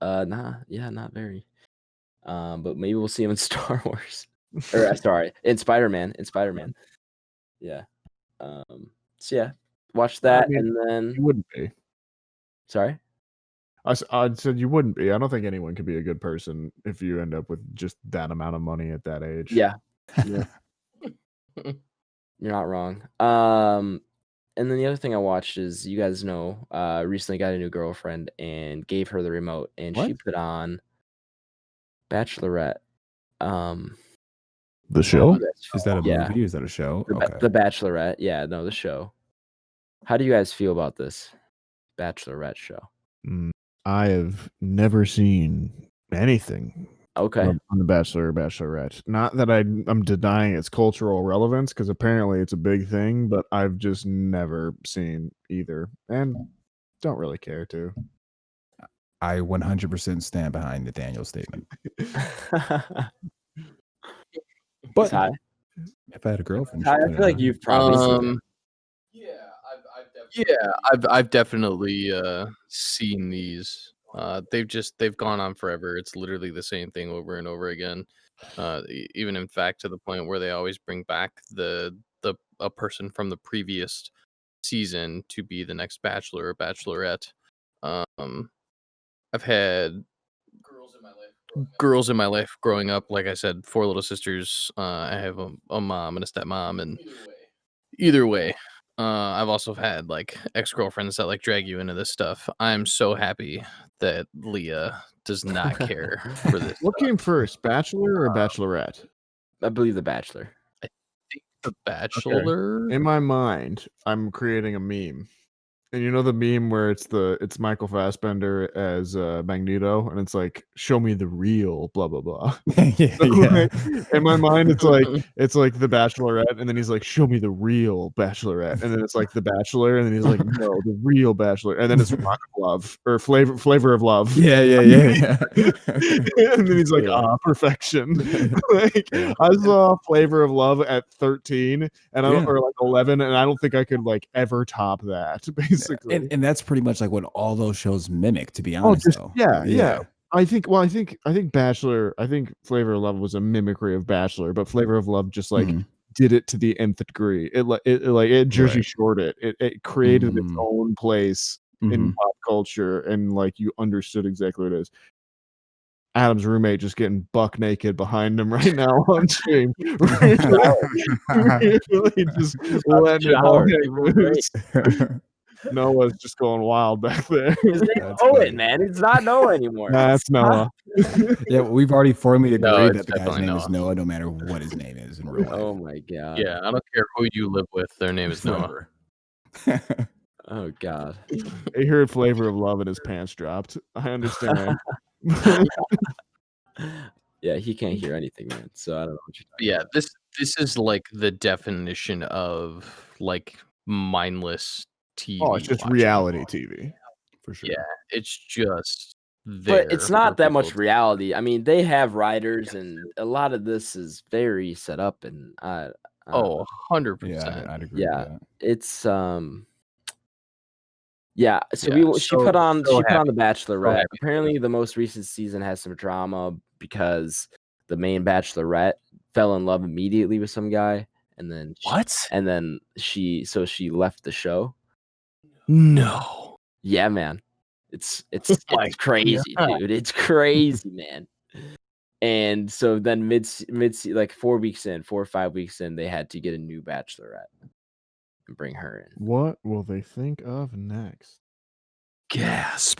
Not very. But maybe we'll see him in Star Wars. Or sorry, in Spider-Man. Yeah. So yeah, watch that, and then you wouldn't be. Sorry, I said you wouldn't be. I don't think anyone could be a good person if you end up with just that amount of money at that age. Yeah. You're not wrong. And then the other thing I watched is, you guys know, recently got a new girlfriend and gave her the remote, and she put on Bachelorette. The show? Is that a movie? Is that a show? The Bachelorette. Yeah, no, the show. How do you guys feel about this Bachelorette show? I have never seen anything on The Bachelor or Bachelorette. Not that I'm denying its cultural relevance, because apparently it's a big thing, but I've just never seen either, and don't really care to. I 100% stand behind Nathaniel's statement. But if I had a girlfriend, I feel like you've probably seen it. I've definitely seen these. They've gone on forever. It's literally the same thing over and over again. Even in fact, to the point where they always bring back a person from the previous season to be the next Bachelor or Bachelorette. I've had girls in my life growing up. Like I said, 4 little sisters. I have a mom and a stepmom, and either way, I've also had like ex-girlfriends that like drag you into this stuff. I'm so happy that Leah does not care for this. What came first, Bachelor or Bachelorette? I believe The Bachelor. I think The Bachelor. Okay. In my mind, I'm creating a meme. And you know the meme where it's Michael Fassbender as Magneto, and it's like, show me the real blah blah blah. Yeah, So, yeah. like, in my mind, it's like the Bachelorette, and then he's like, show me the real Bachelorette, and then it's like the Bachelor, and then he's like, no, the real Bachelor, and then it's Rock of Love or Flavor of Love. Yeah. And then he's like, perfection. Like, I saw Flavor of Love at 13 and or like 11, and I don't think I could like ever top that. Basically, and that's pretty much like what all those shows mimic. To be honest, though. Yeah. I think Bachelor. I think Flavor of Love was a mimicry of Bachelor, but Flavor of Love just like did it to the nth degree. It Jersey Shored it. It created its own place in pop culture, and like you understood exactly what it is. Adam's roommate just getting buck naked behind him right now on stream. Really just letting it all loose. Noah's just going wild back there. His name's Owen, man. It's not Noah anymore. That's Noah. Yeah, we've already formally agreed that the guy's definitely name Noah. is Noah, no matter what his name is in real life. Oh my god. Yeah, I don't care who you live with. Their name is Noah. Oh god. He heard Flavor of Love and his pants dropped. I understand. Yeah, he can't hear anything, man. So I don't know what you're talking Yeah, this is like the definition of like mindless TV. Oh, it's just watching. reality TV. For sure. Yeah, it's just there. But it's not that much people- reality. I mean, they have writers, and a lot of this is very set up, and Oh, 100%. Yeah, I'd agree. yeah, with that. it's yeah. So Yeah, she put on so The Bachelorette. happy. Apparently, the most recent season has some drama because the main Bachelorette fell in love immediately with some guy, and then and then she left the show. No. Yeah, man. It's my crazy, God. dude. It's crazy, man. And so then mid like 4 or 5 weeks in, they had to get a new Bachelorette and bring her in. What will they think of next? Gasp.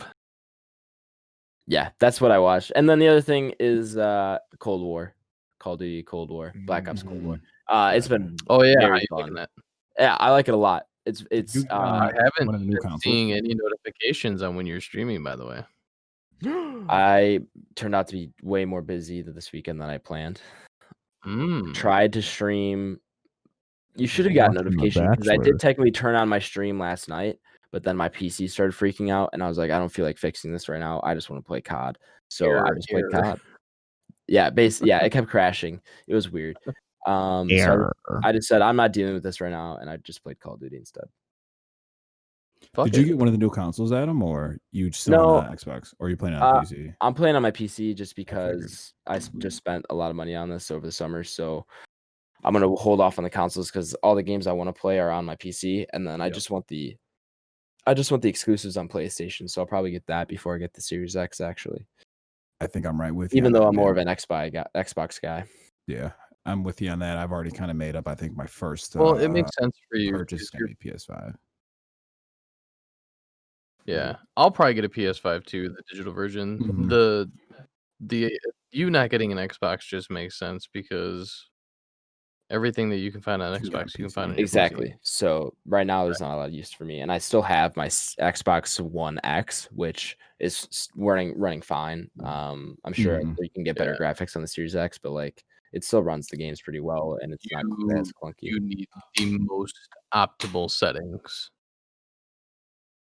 Yeah, that's what I watched. And then the other thing is Cold War. Call of Duty Cold War. Black Ops Cold War. It's been Oh yeah, very I fun. that. Yeah, I like it a lot. It's I one of haven't the new been consoles? seeing any notifications on when you're streaming, by the way. I turned out to be way more busy this weekend than I planned. Tried to stream. You should have gotten Watching The notification because I Bachelor. did technically turn on my stream last night, but then my PC started freaking out, and I was like, I don't feel like fixing this right now. I just want to play COD. So I just played COD. Yeah, it kept crashing. It was weird. So I just said I'm not dealing with this right now, and I just played Call of Duty instead. Did you get one of the new consoles, Adam, or you still on Xbox, or are you playing on PC? I'm playing on my PC just because I just spent a lot of money on this over the summer, so I'm gonna hold off on the consoles because all the games I want to play are on my PC, and then I just want the exclusives on PlayStation. So I'll probably get that before I get the Series X. Actually, I think I'm right with you. Even though I'm man. more of an Xbox guy. Yeah, I'm with you on that. I've already kind of made up. I think my first. Well, it makes sense for you. Purchase is gonna be PS5. Yeah, I'll probably get a PS5 too, the digital version. Mhm. The you not getting an Xbox just makes sense because everything that you can find on You can get on Xbox, you can PC. find on your Exactly. PC. So right now there's not a lot of use for me, and I still have my Xbox One X, which is running fine. I'm sure you can get better graphics on the Series X, but like it still runs the games pretty well, and it's not as clunky. You need the most optimal settings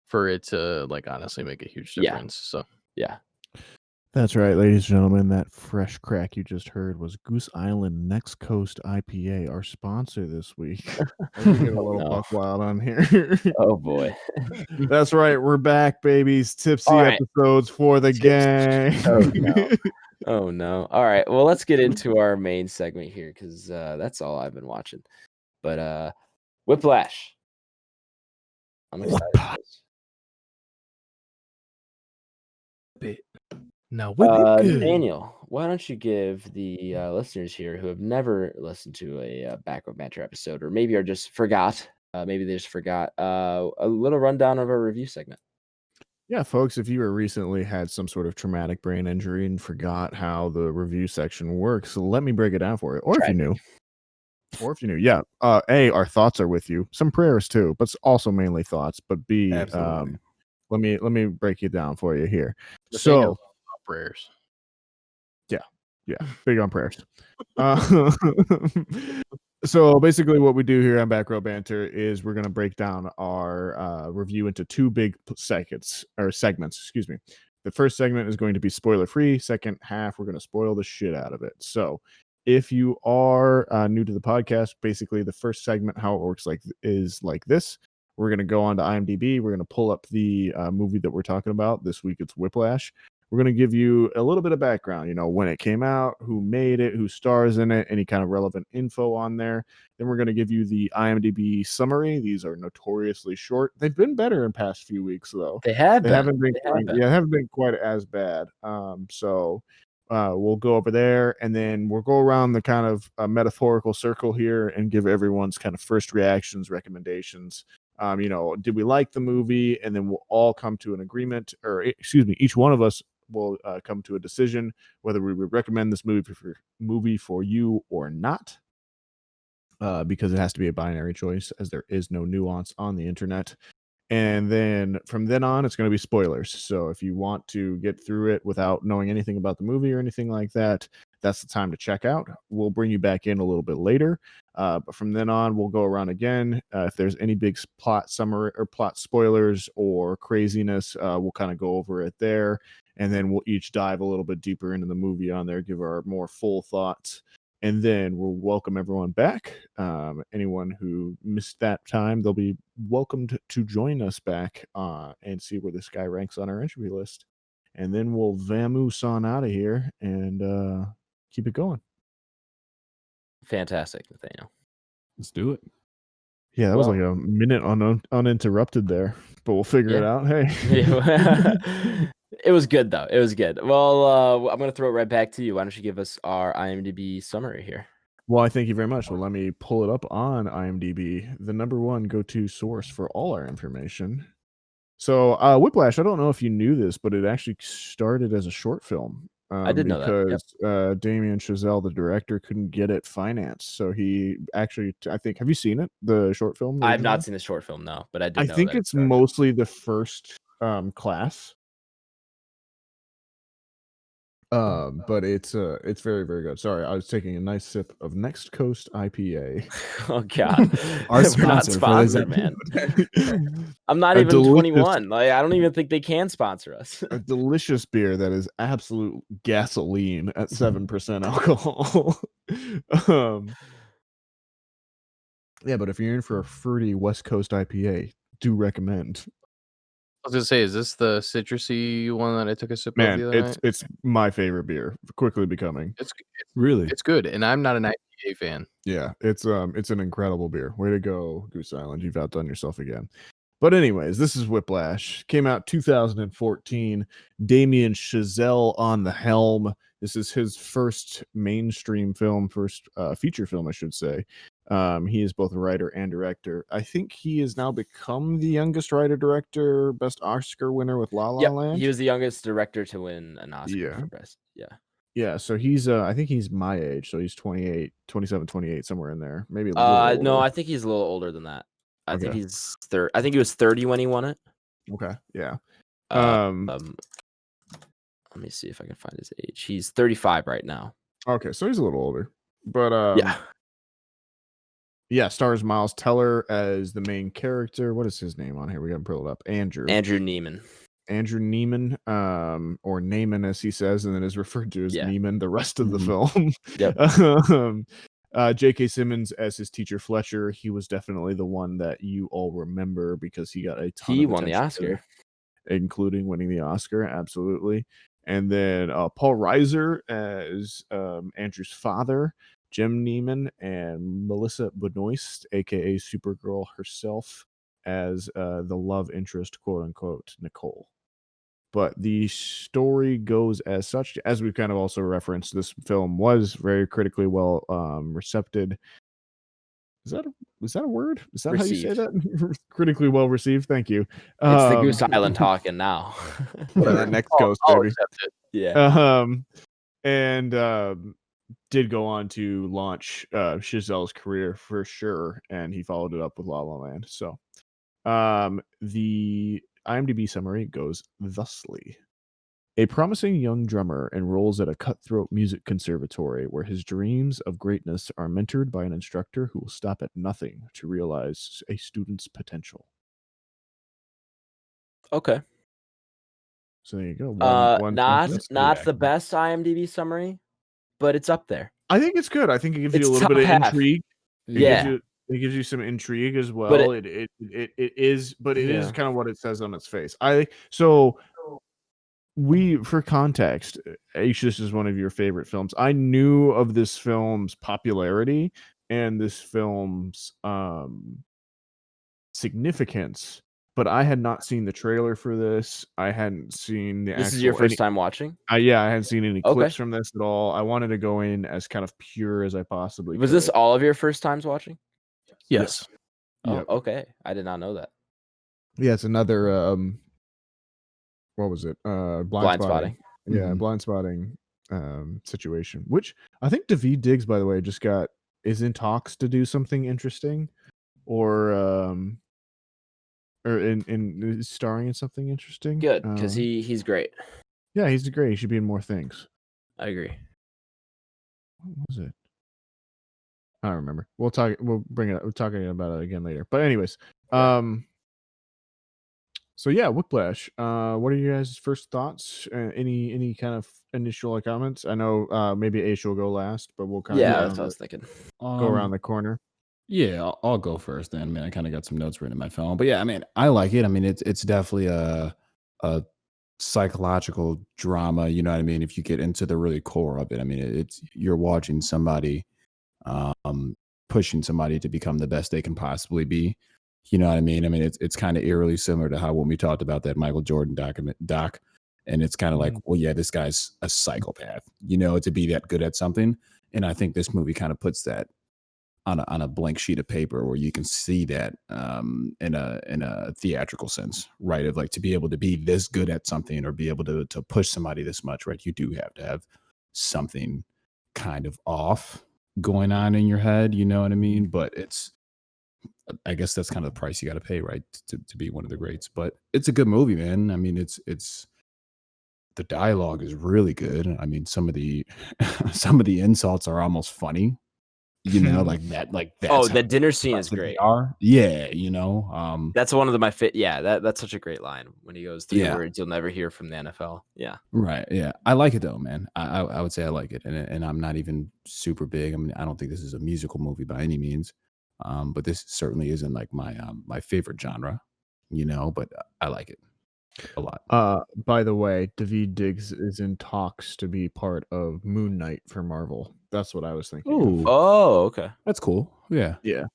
for it to like honestly make a huge difference. So yeah. That's right, ladies and gentlemen. That fresh crack you just heard was Goose Island Next Coast IPA, our sponsor this week. We get a little buck wild on here. Oh boy. That's right. We're back, babies. Tipsy All right. episodes for the gang. Oh no. Oh no. All right. Well, let's get into our main segment here because that's all I've been watching. But Whiplash. I'm excited for this. now Nathaniel, why don't you give the listeners here who have never listened to a Back Row Banter episode, or maybe are just forgot, maybe they just forgot, a little rundown of our review segment. Yeah, folks, if you recently had some sort of traumatic brain injury and forgot how the review section works, let me break it down for you. Or if you're new, Or if you knew, yeah. A, our thoughts are with you. Some prayers too, but also mainly thoughts. But B, Absolutely. let me break it down for you here. Nathaniel, So prayers. Yeah, big on prayers. So basically what we do here on Back Row Banter is we're going to break down our review into two big segments, excuse me. The first segment is going to be spoiler free. Second half, we're going to spoil the shit out of it. So if you are new to the podcast, basically the first segment, how it works is like this. We're going to go on to IMDb. We're going to pull up the movie that we're talking about. This week it's Whiplash. We're going to give you a little bit of background, you know, when it came out, who made it, who stars in it, any kind of relevant info on there. Then we're going to give you the IMDb summary. These are notoriously short. They've been better in past few weeks, though. They have been. Haven't been haven't been quite as bad. So we'll go over there, and then we'll go around the kind of metaphorical circle here and give everyone's kind of first reactions, recommendations. You know, did we like the movie? And then we'll all come to an agreement, or excuse me, each one of us will come to a decision whether we would recommend this movie for you or not, because it has to be a binary choice, as there is no nuance on the internet. And then from then on, it's going to be spoilers. So if you want to get through it without knowing anything about the movie or anything like that, that's the time to check out. We'll bring you back in a little bit later. But from then on, we'll go around again. If there's any big plot summary or plot spoilers or craziness, we'll kind of go over it there. And then we'll each dive a little bit deeper into the movie on there, give our more full thoughts. And then we'll welcome everyone back. Anyone who missed that time, they'll be welcomed to join us back and see where this guy ranks on our entry list. And then we'll vamoose on out of here and keep it going. Fantastic, Nathaniel. Let's do it. Yeah, that was like a minute uninterrupted there, but we'll figure it out. Hey. It was good, though. It was good. Well, I'm going to throw it right back to you. Why don't you give us our IMDb summary here? Well, I thank you very much. Well, let me pull it up on IMDb, the number one go-to source for all our information. So Whiplash, I don't know if you knew this, but it actually started as a short film. I did know that. Because Damien Chazelle, the director, couldn't get it financed. So he actually, I think, have you seen it, the short film? I've not seen the short film, no, but I did know think it's mostly the first class. But it's very, very good. Sorry, I was taking a nice sip of Next Coast IPA. Oh God, we're not sponsored, man. I'm not even 21. Like, I don't even think they can sponsor us. A delicious beer that is absolute gasoline at 7% alcohol. Yeah, but if you're in for a fruity West Coast IPA, do recommend. I was gonna say, is this the citrusy one that I took a sip of the other night? It's my favorite beer, quickly becoming. It's good, and I'm not an IPA fan. Yeah, it's an incredible beer. Way to go, Goose Island. You've outdone yourself again. But anyways, this is Whiplash. Came out 2014. Damien Chazelle on the helm. This is his first mainstream film, first feature film, I should say. He is both a writer and director. I think he has now become the youngest writer-director, best Oscar winner with La La Land. He was the youngest director to win an Oscar for best. Yeah, so he's I think he's my age, so he's 28, 27, 28, somewhere in there. Maybe a little older. No, I think he's a little older than that. I think he's I think he was 30 when he won it. Okay, yeah. Let me see if I can find his age. He's 35 right now. Okay, so he's a little older. But yeah, stars Miles Teller as the main character. What is his name on here? We got to pull it up. Andrew Neiman. Andrew Neiman, or Neiman as he says, and then is referred to as Neiman the rest of the film. J.K. Simmons as his teacher Fletcher. He was definitely the one that you all remember because he got a ton. He won the Oscar, including winning the Oscar. Absolutely. And then Paul Reiser as Andrew's father, Jim Neiman, and Melissa Benoist, aka Supergirl herself, as the love interest, quote unquote, Nicole. But the story goes as such, as we've kind of also referenced, this film was very critically well received. Is that a word? Is that received. How you say that? Critically well received. Thank you. It's the Goose Island talking now. Next Coast, baby. Yeah. And did go on to launch Chazelle's career for sure, and he followed it up with La La Land. So, the IMDb summary goes thusly. A promising young drummer enrolls at a cutthroat music conservatory where his dreams of greatness are mentored by an instructor who will stop at nothing to realize a student's potential. Okay. So there you go. Not the best IMDb summary, but it's up there. I think it's good. I think it gives you a little bit of intrigue. It gives you some intrigue as well. But it is kind of what it says on its face. For context, Aish, this is one of your favorite films. I knew of this film's popularity and this film's significance, but I had not seen the trailer for this. I hadn't seen the This is your first time watching? I hadn't seen any clips from this at all. I wanted to go in as kind of pure as I possibly could. Was this all of your first times watching? Yes. Oh, yep. Okay. I did not know that. Yeah, it's another what was it? Blind spotting. Yeah, blind spotting situation. Which I think Daveed Diggs, by the way, is in talks to do something interesting, or in starring in something interesting. Good, because he's great. Yeah, he's great. He should be in more things. I agree. What was it? I don't remember. We'll talk. We'll bring it up. We're talking about it again later. But anyways, so yeah, Whiplash. What are you guys' first thoughts? Any kind of initial comments? I know maybe Aish will go last, but we'll kind of that's what I was thinking. Go around the corner. Yeah, I'll go first then. I mean, I kind of got some notes written in my phone, but yeah, I mean, I like it. I mean, it's definitely a psychological drama. You know what I mean? If you get into the really core of it, I mean, you're watching somebody pushing somebody to become the best they can possibly be. You know what I mean? I mean, it's kind of eerily similar to how when we talked about that Michael Jordan doc, and it's kind of like, well, yeah, this guy's a psychopath, you know, to be that good at something. And I think this movie kind of puts that on a blank sheet of paper where you can see that in a theatrical sense, right? Of like, to be able to be this good at something or be able to push somebody this much, right? You do have to have something kind of off going on in your head, you know what I mean? But I guess that's kind of the price you got to pay, right? To be one of the greats. But it's a good movie, man. I mean, it's the dialogue is really good. I mean, some of the insults are almost funny, you know, like that. The dinner scene is great. Yeah, you know, that's one of my fit. Yeah, that's such a great line when he goes through words you'll never hear from the NFL. Yeah, right. Yeah, I like it though, man. I would say I like it, and I'm not even super big. I mean, I don't think this is a musical movie by any means. But this certainly isn't like my favorite genre, you know, but I like it a lot. By the way, Daveed Diggs is in talks to be part of Moon Knight for Marvel. That's what I was thinking. Oh, okay. That's cool. Yeah. Yeah.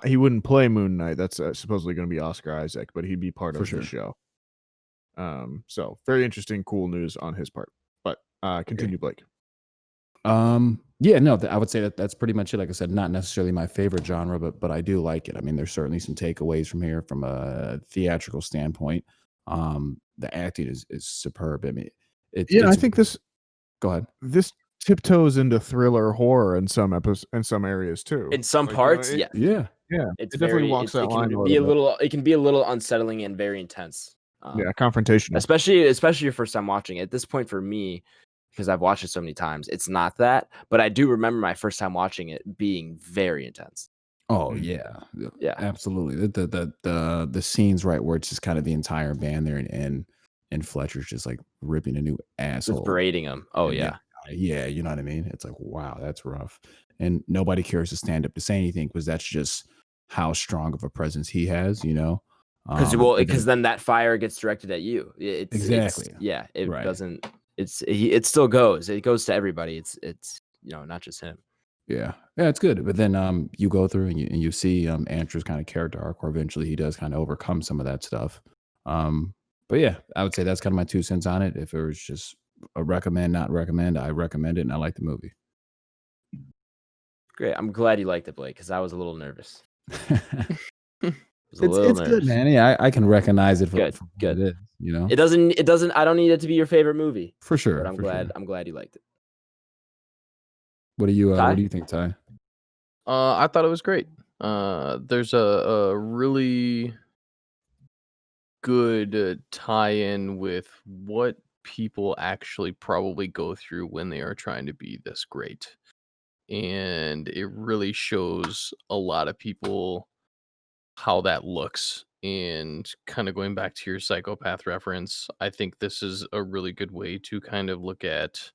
He wouldn't play Moon Knight. That's supposedly going to be Oscar Isaac, but he'd be part of the show. So very interesting, cool news on his part. But continue, Blake. Yeah, no, I would say that's pretty much it. Like I said, not necessarily my favorite genre, but I do like it. I mean, there's certainly some takeaways from here from a theatrical standpoint. The acting is superb. I mean, I think this. Go ahead. This tiptoes into thriller horror in some areas too. In some parts, yeah. It definitely walks that line. It can be a little unsettling and very intense. Confrontational. Especially your first time watching it. At this point, for me, because I've watched it so many times, it's not that. But I do remember my first time watching it being very intense. Oh yeah, absolutely. The scenes right where it's just kind of the entire band there, and Fletcher's just like ripping a new asshole, just berating him. Oh yeah, you know what I mean. It's like, wow, that's rough, and nobody cares to stand up to say anything because that's just how strong of a presence he has, you know. Because then that fire gets directed at you. Exactly. It doesn't. It still goes. It goes to everybody. It's not just him. Yeah, it's good. But then you go through and you see Andrew's kind of character arc, where eventually he does kind of overcome some of that stuff. But yeah, I would say that's kind of my 2 cents on it. If it was just a recommend, not recommend, I recommend it, and I like the movie. Great. I'm glad you liked it, Blake, because I was a little nervous. It's good, man. Yeah, I can recognize it for good. What it is, you know. It doesn't. I don't need it to be your favorite movie for sure. But I'm glad you liked it. What do you think, Ty? I thought it was great. There's a really good tie-in with what people actually probably go through when they are trying to be this great. And it really shows a lot of people how that looks. And kind of going back to your psychopath reference, I think this is a really good way to kind of look at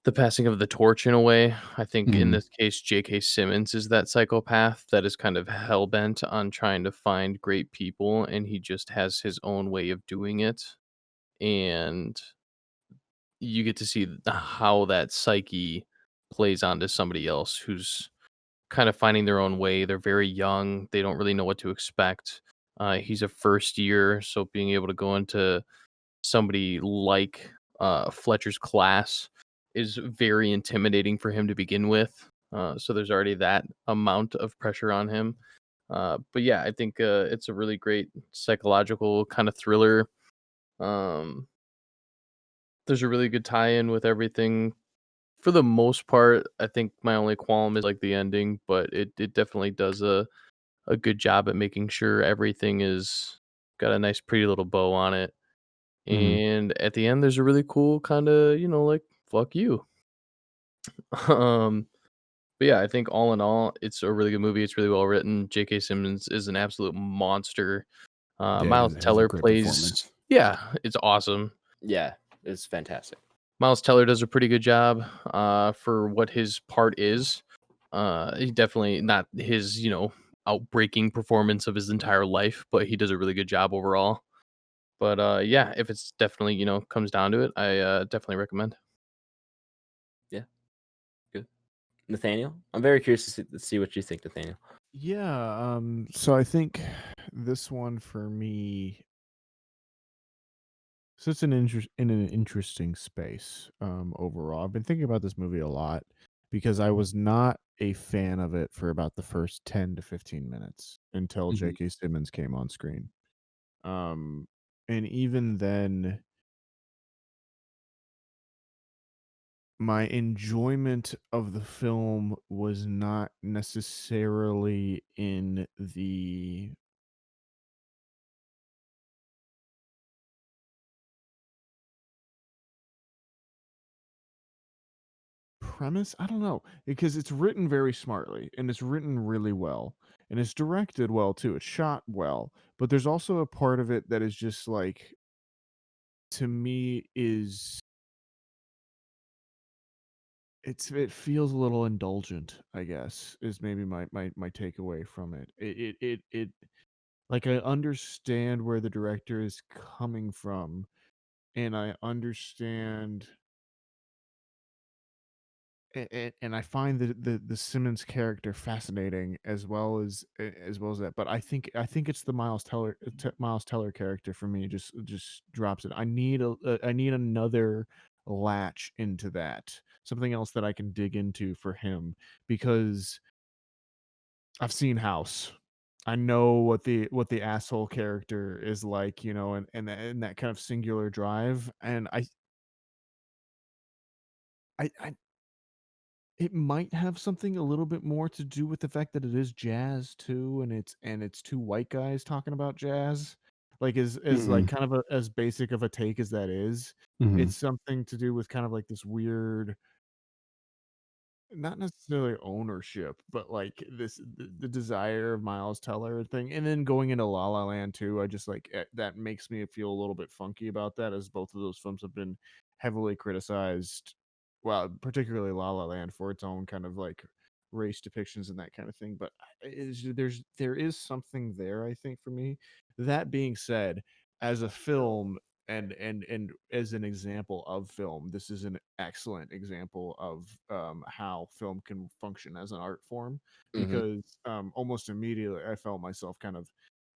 the passing of the torch in a way. I think in this case, J.K. Simmons is that psychopath that is kind of hell bent on trying to find great people, and he just has his own way of doing it. And you get to see how that psyche plays onto somebody else who's kind of finding their own way. They're very young. They don't really know what to expect. He's a first year, so being able to go into somebody like Fletcher's class is very intimidating for him to begin with. So there's already that amount of pressure on him. But yeah, I think it's a really great psychological kind of thriller. Um, there's a really good tie-in with everything. For the most part, I think my only qualm is like the ending, but it definitely does a good job at making sure everything is got a nice pretty little bow on it. And at the end there's a really cool kind of, like fuck you. um but yeah, I think all in all it's a really good movie. It's really well written. J.K. Simmons is an absolute monster. Yeah, Miles it has a Teller great plays performance. yeah, it's awesome. Yeah, it's fantastic. Miles Teller does a pretty good job for what his part is. He definitely not his, outbreaking performance of his entire life, but he does a really good job overall. But yeah, if it's definitely, comes down to it, I definitely recommend. Yeah, good. Nathaniel, I'm very curious to see what you think, Nathaniel. Yeah, so I think this one for me sits in an interesting space overall. I've been thinking about this movie a lot because I was not a fan of it for about the first 10 to 15 minutes until J.K. Simmons came on screen. And even then, my enjoyment of the film was not necessarily in the premise. I don't know, because it's written very smartly and it's written really well and it's directed well too. It's shot well, but there's also a part of it that is just like, to me, it feels a little indulgent, I guess, is maybe my takeaway from it. It like, I understand where the director is coming from, and I understand and I find the Simmons character fascinating as well as that. But I think it's the Miles Teller character for me just drops it. I need another latch into that, something else that I can dig into for him, because I've seen House. I know what the asshole character is like, and that kind of singular drive, and I it might have something a little bit more to do with the fact that it is jazz too, and it's two white guys talking about jazz. Like, as like kind of as basic of a take as that is, it's something to do with kind of like this weird, not necessarily ownership, but like the desire of Miles Teller thing, and then going into La La Land too. I just like that makes me feel a little bit funky about that, as both of those films have been heavily criticized. Well, particularly La La Land for its own kind of like race depictions and that kind of thing. But there is something there, I think, for me. That being said, as a film, and as an example of film, this is an excellent example of how film can function as an art form, because almost immediately I felt myself kind of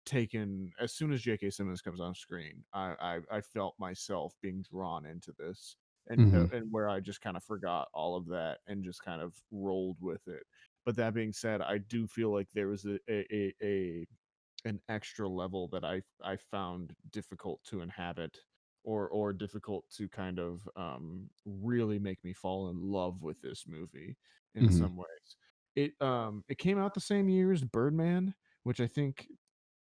taken as soon as J.K. Simmons comes on screen. I felt myself being drawn into this, and where I just kind of forgot all of that and just kind of rolled with it. But that being said, I do feel like there was an extra level that I found difficult to inhabit or difficult to kind of really make me fall in love with this movie in some ways. It came out the same year as Birdman, which I think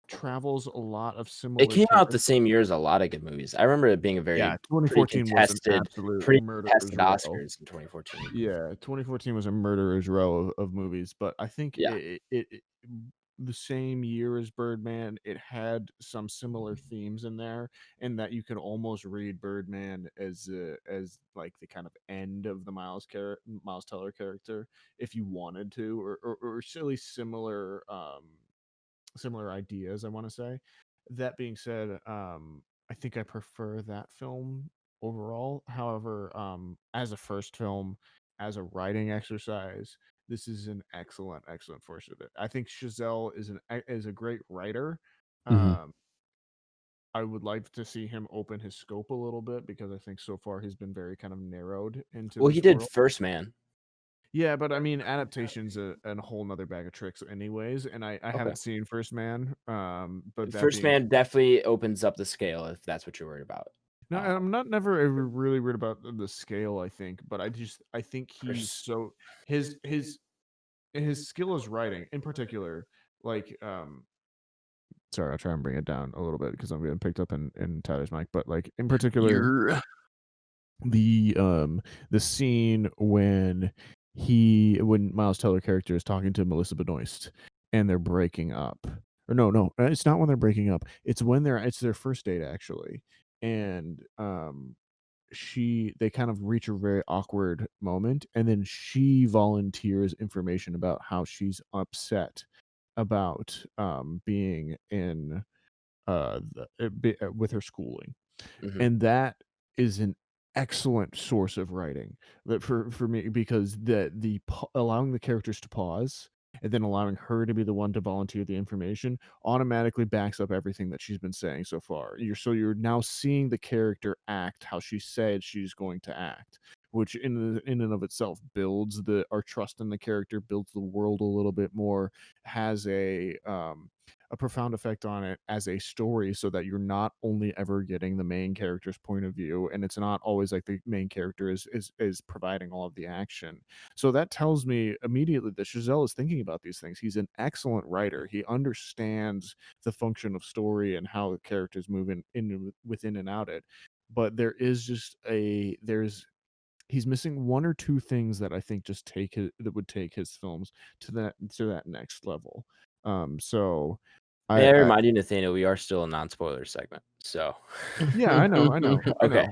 travels a lot of similar. It came out the same year as a lot of good movies. I remember it being a very 2014 was an absolute murderer's row. Oscars in 2014. Yeah, 2014 was a murderer's row of movies, but I think it the same year as Birdman, it had some similar themes in there, and that you could almost read Birdman as like the kind of end of the Miles Teller character if you wanted to, or silly similar ideas, I want to say. That being said, I think I prefer that film overall. However, as a first film, as a writing exercise, this is an excellent first of it. I think Chazelle is a great writer. I would like to see him open his scope a little bit, because I think so far he's been very kind of narrowed into. Well, he did First Man. Yeah, but I mean, adaptation's a whole nother bag of tricks, anyways. And I haven't seen First Man. But First Man definitely opens up the scale if that's what you're worried about. No, I'm never really worried about the scale, I think, but I think he's so his skill is writing in particular. Like, sorry, I'll try and bring it down a little bit because I'm getting picked up in Tyler's mic. But like in particular, the scene when Miles Teller character is talking to Melissa Benoist and they're breaking up. Or no, it's not when they're breaking up. It's when it's their first date, actually. And they kind of reach a very awkward moment, and then she volunteers information about how she's upset about being in with her schooling. And that is an excellent source of writing that for me, because the allowing the characters to pause and then allowing her to be the one to volunteer the information automatically backs up everything that she's been saying so far. You're now seeing the character act how she said she's going to act, which in and of itself builds our trust in the character, builds the world a little bit more, has a profound effect on it as a story, so that you're not only ever getting the main character's point of view, and it's not always like the main character is providing all of the action. So that tells me immediately that Chazelle is thinking about these things. He's an excellent writer. He understands the function of story and how the characters move within and out it. But there is just he's missing one or two things that I think that would take his films to that next level. So may I remind you, Nathaniel, we are still a non-spoiler segment. So yeah, I know. Okay.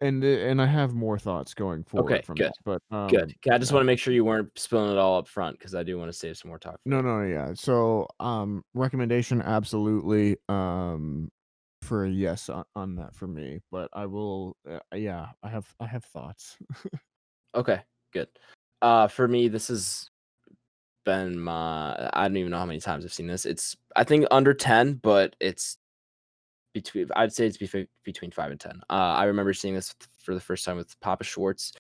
And I have more thoughts going forward from good. that. But good. I just want to make sure you weren't spilling it all up front, because I do want to save some more talk. No, yeah. So recommendation, absolutely. For a yes on that for me, but I will. I have thoughts. Okay, good. For me, this has been I don't even know how many times I've seen this. It's, I think, under 10, but it's I'd say it's between 5 and 10. I remember seeing this for the first time with Papa Schwartz.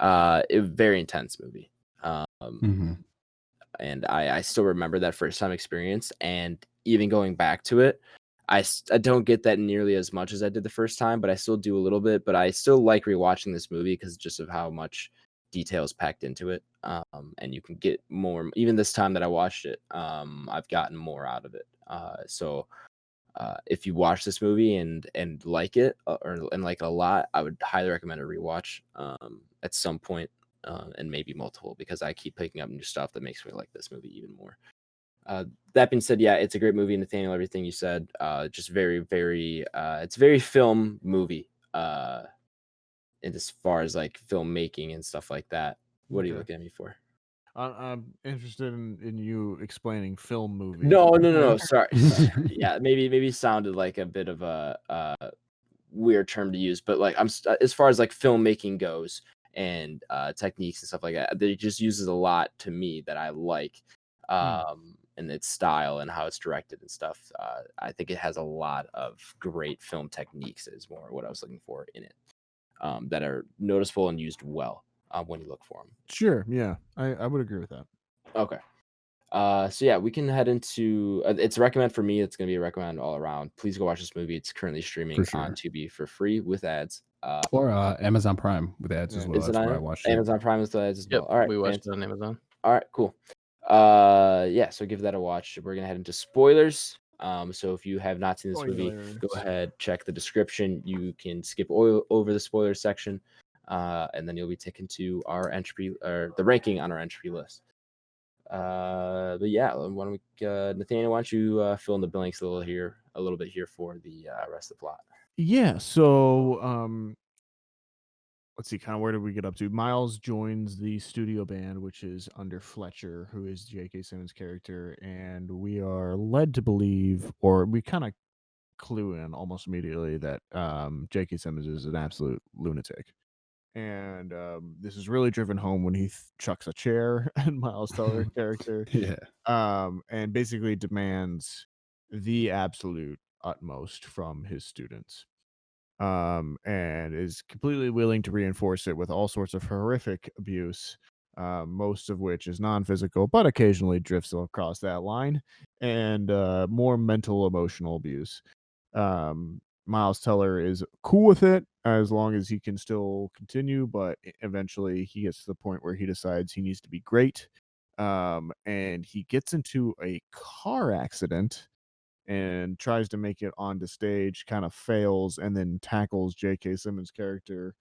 It was a very intense movie. And I still remember that first time experience, and even going back to it, I don't get that nearly as much as I did the first time, but I still do a little bit. But I still like rewatching this movie because just of how much detail is packed into it. And you can get more. Even this time that I watched it, I've gotten more out of it. So if you watch this movie and like it and like it a lot, I would highly recommend a rewatch at some point, and maybe multiple, because I keep picking up new stuff that makes me like this movie even more. That being said, yeah, it's a great movie, Nathaniel. Everything you said, just very, very, it's very film movie. And as far as like filmmaking and stuff like that, what are you looking at me for? I'm interested in you explaining film movie. No. Sorry. Yeah, maybe sounded like a bit of a weird term to use, but like as far as like filmmaking goes and techniques and stuff like that, it just uses a lot to me that I like. And its style and how it's directed and stuff. I think it has a lot of great film techniques, is more what I was looking for in it, that are noticeable and used well when you look for them. Sure, yeah, I would agree with that. Okay. So yeah, we can head into it's a recommend for me. It's gonna be a recommend all around. Please go watch this movie. It's currently streaming on Tubi for free with ads. Or Amazon Prime with ads as well. Is it That's where I on watched it. Amazon Prime with ads as well? Yep, All right, we watched it on Amazon. All right, cool. Yeah, so give that a watch. We're gonna head into spoilers. So if you have not seen this movie, go ahead, check the description. You can skip over the spoiler section, and then you'll be taken to our entry or the ranking on our entry list. But yeah, why don't we, Nathaniel, why don't you fill in the blanks a little bit here for the rest of the plot? Yeah. So, let's see, kind of where did we get up to? Miles joins the studio band, which is under Fletcher, who is J.K. Simmons' character, and we are led to believe, or we kind of clue in almost immediately that J.K. Simmons is an absolute lunatic. And this is really driven home when he chucks a chair at Miles Teller's character. And basically demands the absolute utmost from his students. And is completely willing to reinforce it with all sorts of horrific abuse, most of which is non-physical, but occasionally drifts across that line, and more mental, emotional abuse. Miles Teller is cool with it as long as he can still continue, but eventually he gets to the point where he decides he needs to be great. And he gets into a car accident and tries to make it onto stage, kind of fails, and then tackles J.K. Simmons' character,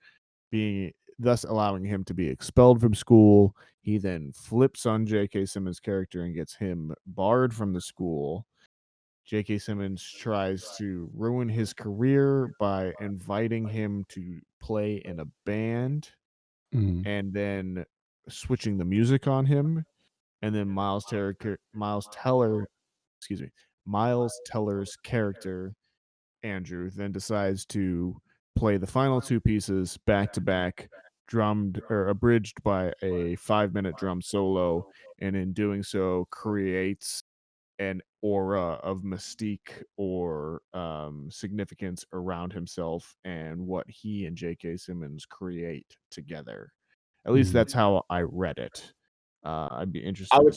thus allowing him to be expelled from school. He then flips on J.K. Simmons' character and gets him barred from the school. J.K. Simmons tries to ruin his career by inviting him to play in a band and then switching the music on him. And then Miles Teller's character, Andrew, then decides to play the final two pieces back to back, drummed or abridged by a 5-minute drum solo, and in doing so creates an aura of mystique or significance around himself and what he and J.K. Simmons create together. At least that's how I read it. I'd be interested. I like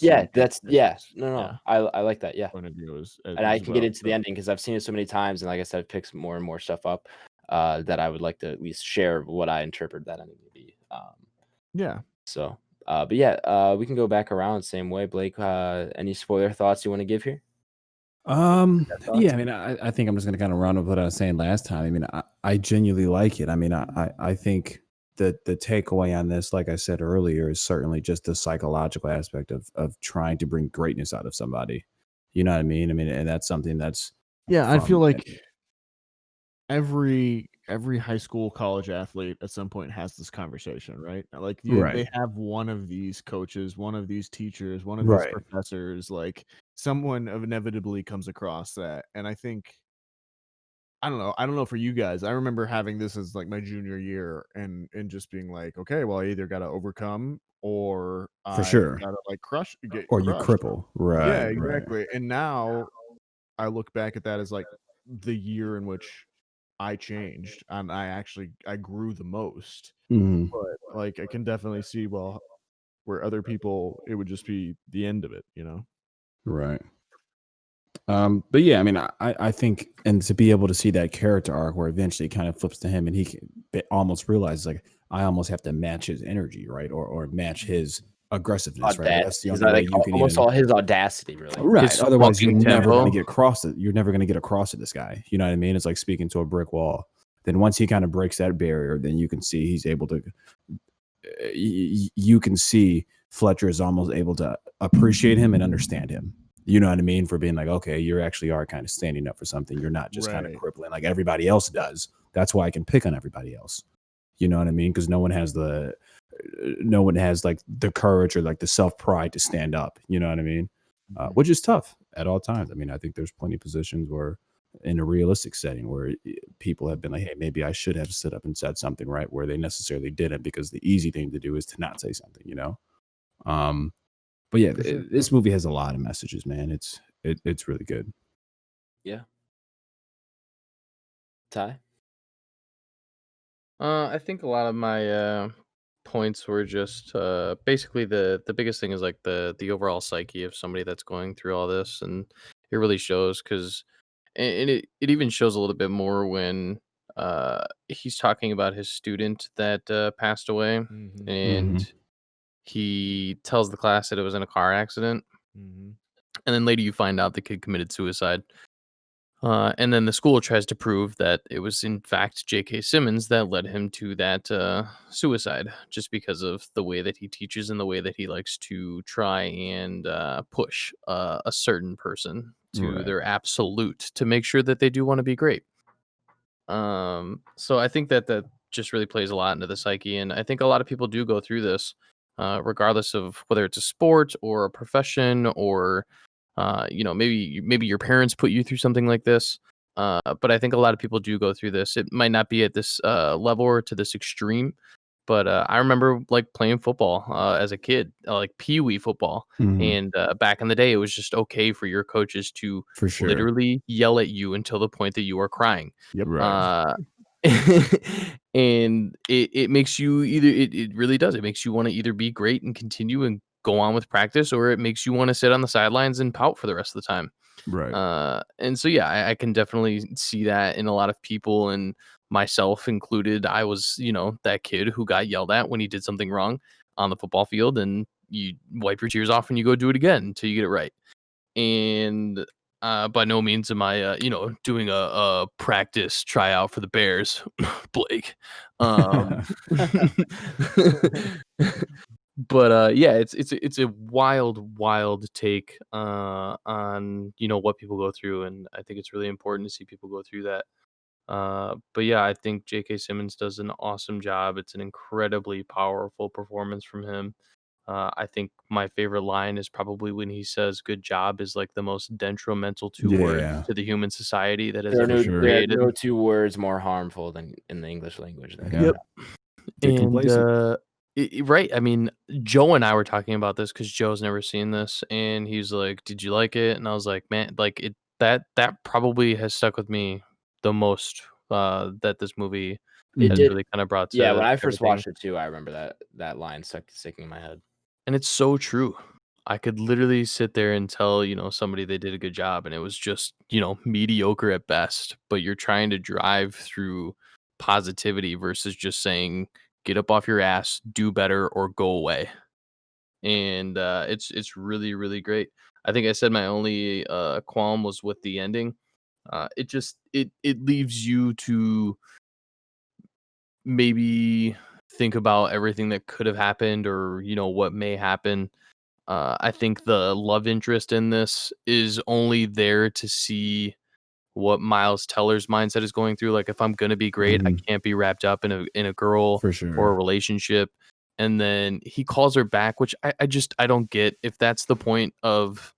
that. Yeah, point of view and I can get into the ending because I've seen it so many times, and like I said, I've picked more and more stuff up that I would like to at least share what I interpret that ending to be. Yeah. So, but yeah, we can go back around same way. Blake, any spoiler thoughts you want to give here? Yeah, I mean, I think I'm just gonna kind of run with what I was saying last time. I mean, I genuinely like it. I mean, I think that the takeaway on this, like I said earlier, is certainly just the psychological aspect of trying to bring greatness out of somebody. You know what I mean? I mean, and that's something that's I feel like every high school, college athlete at some point has this conversation, right? Like they have one of these coaches, one of these teachers, one of these professors, like someone inevitably comes across that. And I think, I don't know for you guys, I remember having this as like my junior year and just being like, okay, well, I either got to overcome or for sure gotta like get or crushed. you cripple. Right. Yeah, exactly. And now I look back at that as like the year in which I changed and I grew the most. But like I can definitely see where other people it would just be the end of it, you know? Right. But yeah, I mean, I think, and to be able to see that character arc where eventually it kind of flips to him and he almost realizes like I almost have to match his energy, right, or match his aggressiveness, right? That's the only way you can almost all his audacity, really. Right. Otherwise, you're never going to get across it. You're never going to get across to this guy. You know what I mean? It's like speaking to a brick wall. Then once he kind of breaks that barrier, then you can see he's able to. You can see Fletcher is almost able to appreciate him and understand him. You know what I mean? For being like, okay, you actually are kind of standing up for something. You're not just kind of crippling like everybody else does. That's why I can pick on everybody else. You know what I mean? Because no one has like the courage or like the self-pride to stand up. You know what I mean? Which is tough at all times. I mean, I think there's plenty of positions where in a realistic setting where people have been like, hey, maybe I should have stood up and said something, right? Where they necessarily didn't, because the easy thing to do is to not say something, you know? But yeah, this movie has a lot of messages, man. It's really good. Yeah. Ty? I think a lot of my points were just basically the biggest thing is like the overall psyche of somebody that's going through all this, and it really shows because and it even shows a little bit more when he's talking about his student that passed away, and he tells the class that it was in a car accident, and then later you find out the kid committed suicide. And then the school tries to prove that it was in fact J.K. Simmons that led him to that suicide, just because of the way that he teaches and the way that he likes to try and push a certain person to their absolute to make sure that they do want to be great. So I think that just really plays a lot into the psyche, and I think a lot of people do go through this, regardless of whether it's a sport or a profession or maybe your parents put you through something like this. But I think a lot of people do go through this. It might not be at this level or to this extreme, but I remember like playing football as a kid, like pee-wee football. And back in the day, it was just okay for your coaches to For sure. literally yell at you until the point that you are crying. Yep. Right. And it makes you it really does. It makes you want to either be great and continue and go on with practice, or it makes you want to sit on the sidelines and pout for the rest of the time. Right. And so, yeah, I can definitely see that in a lot of people, and myself included. I was, that kid who got yelled at when he did something wrong on the football field, and you wipe your tears off and you go do it again until you get it right. And by no means am I, doing a practice tryout for the Bears, Blake. But yeah, it's a wild take on what people go through, and I think it's really important to see people go through that. But yeah, I think J.K. Simmons does an awesome job. It's an incredibly powerful performance from him. I think my favorite line is probably when he says "good job" is like the most detrimental two words to the human society that has There ever been are created. no two words more harmful than in the English language. Yep. And right. I mean, Joe and I were talking about this because Joe's never seen this, and he's like, "Did you like it?" And I was like, "Man, like it that probably has stuck with me the most. That this movie has really kind of brought to Yeah, when I first everything." watched it too, I remember that line sticking in my head. And it's so true. I could literally sit there and tell, somebody they did a good job, and it was just, mediocre at best. But you're trying to drive through positivity versus just saying, get up off your ass, do better, or go away. And it's really, really great. I think I said my only qualm was with the ending. It leaves you to maybe think about everything that could have happened, or what may happen. I think the love interest in this is only there to see what Miles Teller's mindset is going through. Like, if I'm gonna be great, I can't be wrapped up in a girl For sure. or a relationship. And then he calls her back, which I don't get. If that's the point of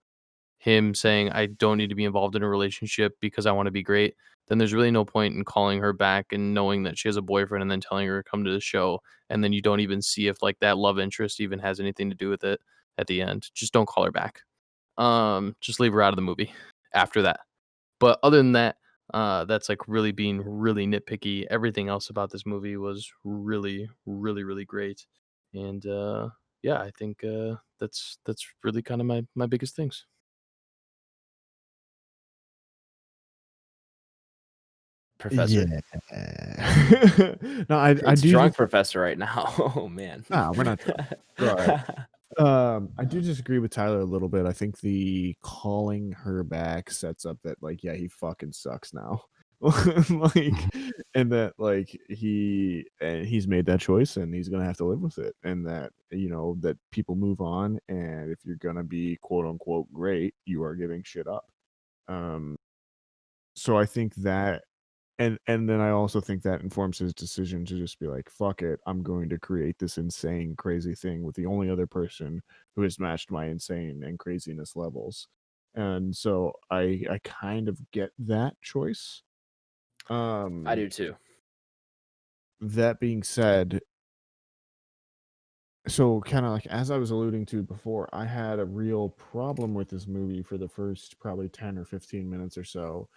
him saying I don't need to be involved in a relationship because I want to be great, then there's really no point in calling her back and knowing that she has a boyfriend and then telling her to come to the show, and then you don't even see if like that love interest even has anything to do with it at the end. Just don't call her back. Just leave her out of the movie after that. But other than that, that's like really being really nitpicky. Everything else about this movie was really, really, really great. And yeah, I think that's really kind of my biggest things. Professor. Yeah. No, I It's do drunk professor right now. Oh man. Nah, we're not drunk. Right. I do disagree with Tyler a little bit. I think the calling her back sets up that like, yeah, he fucking sucks now. Like, and that like he's made that choice and he's gonna have to live with it, and that that people move on, and if you're gonna be quote unquote great, you are giving shit up. So I think that, and then I also think that informs his decision to just be like, fuck it, I'm going to create this insane, crazy thing with the only other person who has matched my insane and craziness levels. And so I kind of get that choice. I do too. That being said, so kind of like as I was alluding to before, I had a real problem with this movie for the first probably 10 or 15 minutes or so,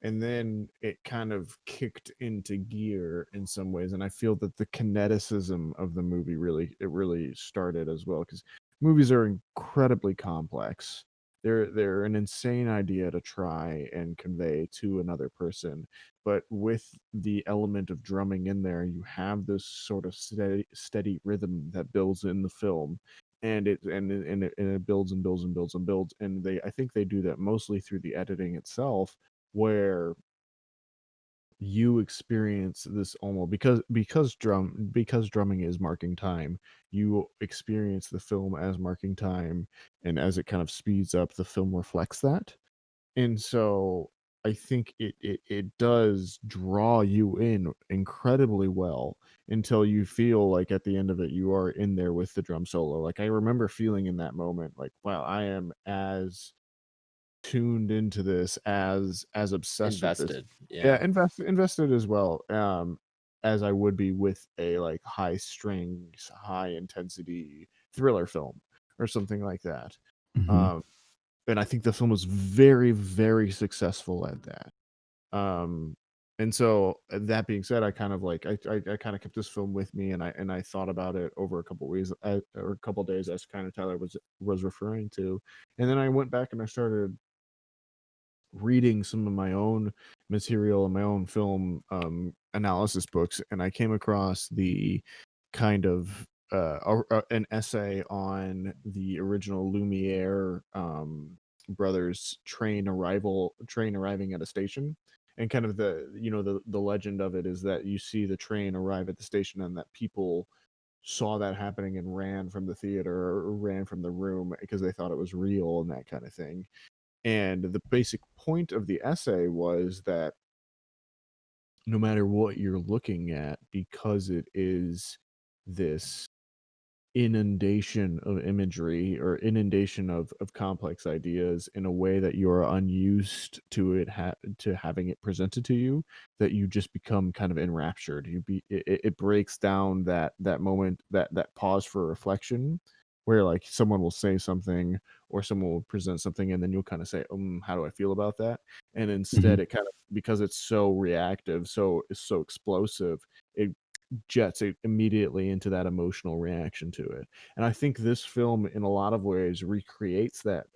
and then it kind of kicked into gear in some ways. And I feel that the kineticism of the movie really started as well, because movies are incredibly complex. They're an insane idea to try and convey to another person, but with the element of drumming in there, you have this sort of steady rhythm that builds in the film, and it builds and builds and builds and builds. And I think they do that mostly through the editing itself, where you experience this almost because drumming is marking time. You experience the film as marking time, and as it kind of speeds up, the film reflects that. And so I think it does draw you in incredibly well, until you feel like at the end of it you are in there with the drum solo. Like, I remember feeling in that moment like, wow, I am as tuned into this, as obsessed with this. Invested. Yeah, invested as well, as I would be with a like high strings, high intensity thriller film or something like that. Mhm. And I think the film was very, very successful at that. And so that being said, I kind of like I kind of kept this film with me, and I thought about it over a couple weeks or a couple days, as kind of Tyler was referring to. And then I went back and I started reading some of my own material and my own film analysis books, and I came across the kind of an essay on the original Lumiere brothers train arriving at a station. And kind of the legend of it is that you see the train arrive at the station, and that people saw that happening and ran from the theater or ran from the room because they thought it was real, and that kind of thing. And the basic point of the essay was that no matter what you're looking at, because it is this inundation of imagery or inundation of complex ideas in a way that you're unused to to having it presented to you, that you just become kind of enraptured. It breaks down that moment, that pause for reflection, where like someone will say something or someone will present something, and then you'll kind of say, how do I feel about that? And instead it kind of, because it's so reactive, it's so explosive, it jets it immediately into that emotional reaction to it. And I think this film in a lot of ways recreates that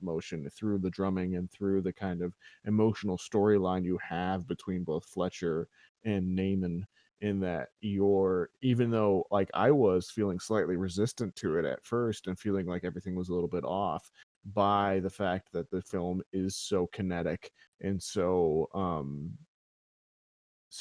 motion through the drumming and through the kind of emotional storyline you have between both Fletcher and Naaman, in that even though like I was feeling slightly resistant to it at first and feeling like everything was a little bit off, by the fact that the film is so kinetic and so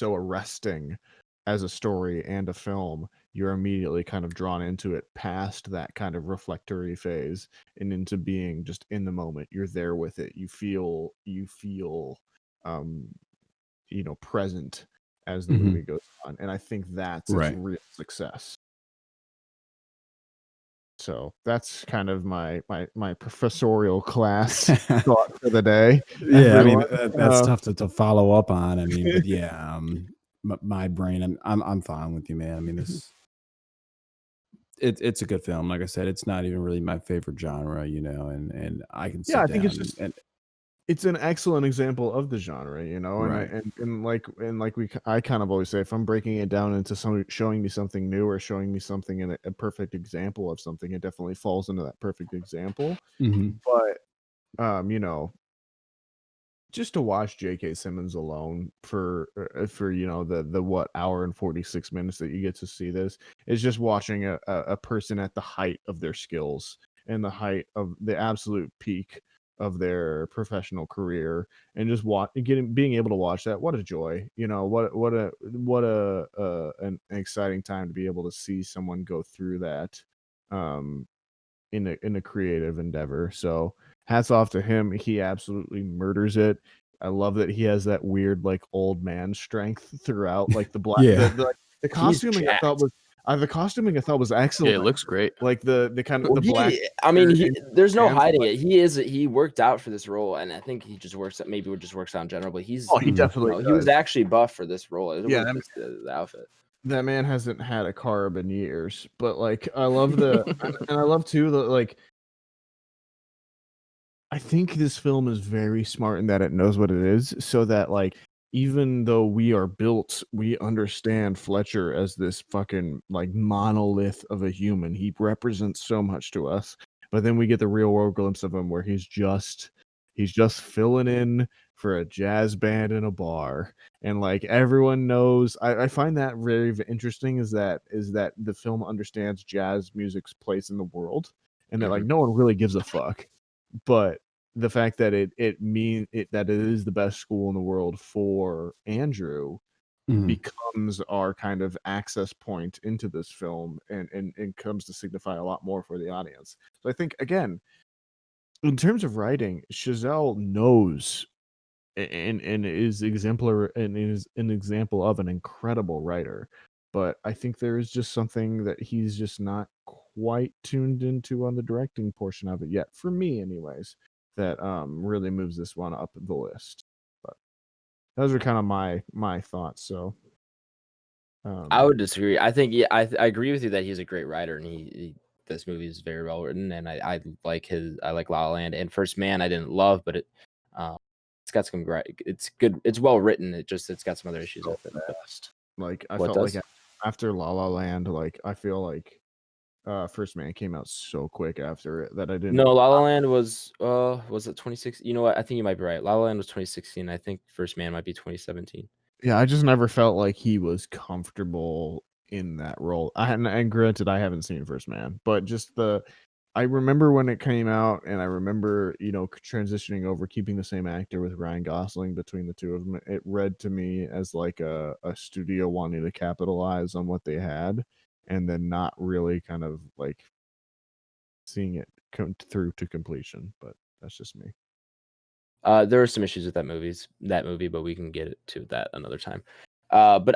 arresting as a story and a film, you're immediately kind of drawn into it past that kind of reflectory phase and into being just in the moment. You're there with it. You feel present as the movie goes on. And I think that's its real success. So that's kind of my professorial class thought for the day. Yeah, I mean that's tough to follow up on. I mean, but yeah, my brain, I'm fine with you, man. I mean, it's a good film. Like I said, it's not even really my favorite genre, and I can sit I down think it's an excellent example of the genre, Right. and I kind of always say, if I'm breaking it down into somebody showing me something new or showing me something in a perfect example of something, it definitely falls into that perfect example. But just to watch J.K. Simmons alone for the hour and 46 minutes that you get to see this, is just watching a person at the height of their skills and the height of the absolute peak of their professional career, and just being able to watch that. What a joy. What an exciting time to be able to see someone go through that in a creative endeavor. So hats off to him. He absolutely murders it. I love that he has that weird like old man strength throughout. Like the black, the costuming I thought was excellent. Yeah, it looks great. Like the kind of the black. I mean, there's no hiding it. He worked out for this role, and I think he just works out in general. But he definitely he was actually buff for this role. It Yeah, was the outfit. That man hasn't had a carb in years, but like I love and I love too the like. I think this film is very smart in that it knows what it is, so that like even though we are built, we understand Fletcher as this fucking like monolith of a human. He represents so much to us, but then we get the real world glimpse of him where he's just filling in for a jazz band in a bar, and like everyone knows. I find that very interesting. Is that the film understands jazz music's place in the world, and that like no one really gives a fuck. But the fact that that it is the best school in the world for Andrew becomes our kind of access point into this film, and comes to signify a lot more for the audience. So I think, again, in terms of writing, Chazelle knows and is exemplar and is an example of an incredible writer. But I think there is just something that he's just not quite tuned into on the directing portion of it yet, for me anyways, that really moves this one up the list. But those are kind of my thoughts. So I would disagree. I think I agree with you that he's a great writer, and he this movie is very well written, and I like La La Land and First Man. I didn't love, but it's got some great. It's good. It's well written. It's got some other issues with it. Like I felt like after La La Land, like I feel like First Man came out so quick after it that I didn't. No, La La Land was it 2016? You know what? I think you might be right. La La Land was 2016. I think First Man might be 2017. Yeah, I just never felt like he was comfortable in that role. And granted, I haven't seen First Man, but just I remember when it came out, and I remember, transitioning over, keeping the same actor with Ryan Gosling between the two of them. It read to me as like a studio wanting to capitalize on what they had, and then not really kind of like seeing it come through to completion. But that's just me. There are some issues with that movie, but we can get to that another time. But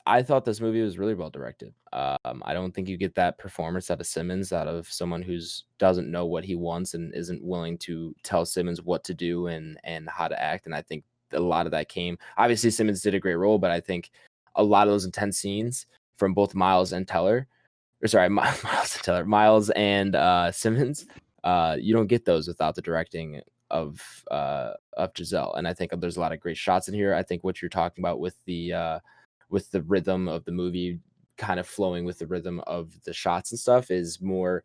I thought this movie was really well directed. I don't think you get that performance out of Simmons, out of someone who's doesn't know what he wants and isn't willing to tell Simmons what to do and how to act. And I think a lot of that came. Obviously, Simmons did a great role, but I think a lot of those intense scenes from both Miles and Simmons, you don't get those without the directing of Chazelle. And I think there's a lot of great shots in here. I think what you're talking about with the rhythm of the movie kind of flowing with the rhythm of the shots and stuff is more,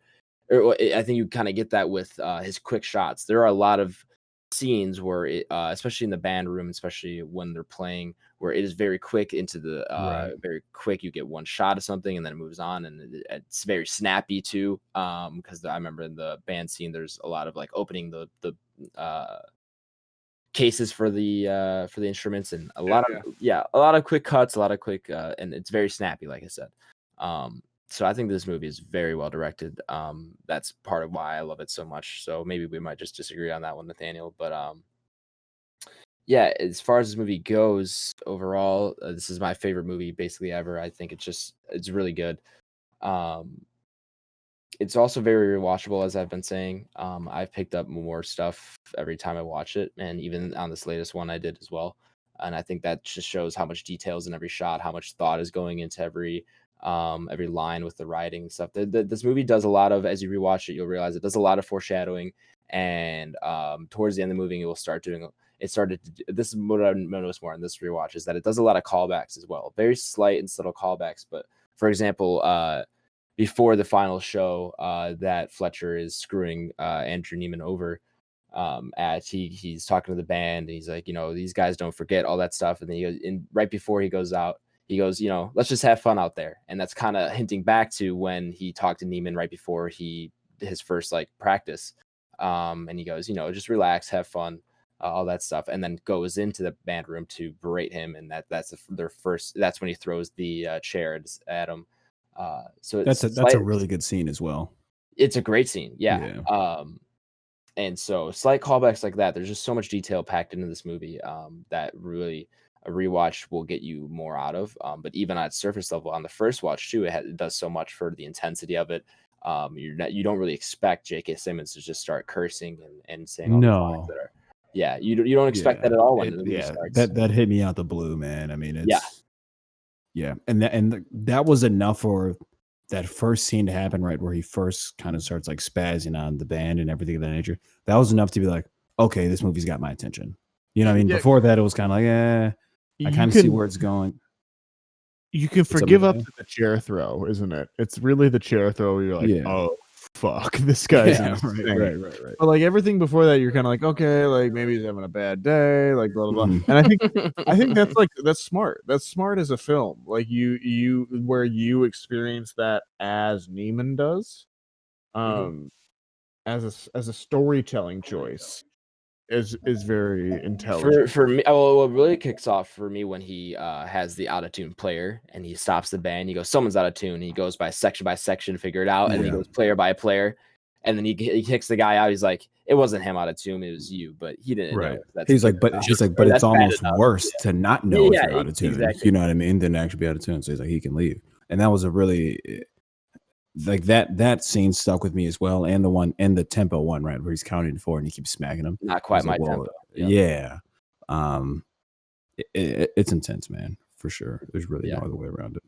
I think you kind of get that with his quick shots. There are a lot of scenes where especially in the band room, especially when they're playing, where it is very quick into the very quick. You get one shot of something and then it moves on, and it's very snappy too. Because I remember in the band scene, there's a lot of like opening the cases for the instruments, and a lot of quick cuts, a lot of quick and it's very snappy, like I said. So I think this movie is very well directed. That's part of why I love it so much. So maybe we might just disagree on that one, Nathaniel. But as far as this movie goes overall, this is my favorite movie basically ever. I think it's really good. It's also very rewatchable, as I've been saying. I've picked up more stuff every time I watch it, and even on this latest one I did as well. And I think that just shows how much details in every shot, how much thought is going into every line with the writing and stuff. This movie does a lot of, as you rewatch it, you'll realize it does a lot of foreshadowing. And towards the end of the movie, it will start doing. It started to. This is what I noticed more in this rewatch, is that it does a lot of callbacks as well, very slight and subtle callbacks. But for example, before the final show, that Fletcher is screwing Andrew Neiman over, he's talking to the band, and he's like, these guys don't forget all that stuff. And then he goes, right before he goes out, he goes, let's just have fun out there. And that's kind of hinting back to when he talked to Neiman right before his first like practice. And he goes, just relax, have fun, all that stuff. And then goes into the band room to berate him. And that's when he throws the chair at him. So that's a really good scene as well. It's a great scene. Yeah. And so slight callbacks like that, there's just so much detail packed into this movie, that really a rewatch will get you more out of. But even at surface level on the first watch too, it does so much for the intensity of it. You don't really expect J.K. Simmons to just start cursing and saying all these lines that are, you don't expect that at all when the movie starts. That hit me out the blue, man. I mean, it's and that was enough for that first scene to happen, right, where he first kind of starts like spazzing on the band and everything of that nature, that was enough to be like, okay, this movie's got my attention. You know what I mean? Before that, it was kind of like, I kind of see where it's going. You can forgive up to the chair throw, isn't it? It's really the chair throw where you're like, oh, fuck, this guy's insane. Right. But like everything before that, you're kind of like, okay, like maybe he's having a bad day, like blah blah blah. And I think that's smart. That's smart as a film. Like you where you experience that as Neiman does, as a storytelling choice. Is very intelligent. For me, what really kicks off for me when he has the out of tune player and he stops the band. He goes, "Someone's out of tune." He goes by section, figure it out, and then he goes player by player, and then he kicks the guy out. He's like, "It wasn't him out of tune; it was you." But he didn't know. He's like, but it's almost worse to not know if you're out of tune. Exactly. You know what I mean? Than actually be out of tune. So he's like, he can leave, and that was a really. Like that scene stuck with me as well, and the tempo one, right, where he's counting to 4 and he keeps smacking him. Not quite my tempo. Yeah. It's intense, man, for sure. There's really no other way around it.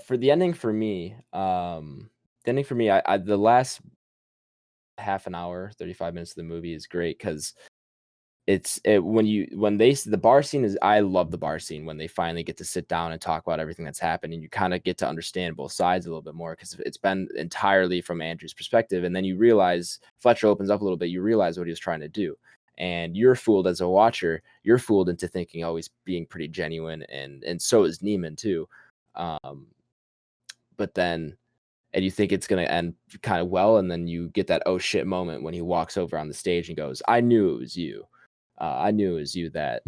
For the ending for me, the last half an hour, 35 minutes of the movie is great because the bar scene is, I love the bar scene when they finally get to sit down and talk about everything that's happened, and you kind of get to understand both sides a little bit more because it's been entirely from Andrew's perspective, and then you realize Fletcher opens up a little bit, you realize what he was trying to do, and you're fooled as a watcher, you're fooled into thinking he's being pretty genuine, and so is Neiman too, but then and you think it's going to end kind of well, and then you get that oh shit moment when he walks over on the stage and goes, I knew it was you. I knew it was you that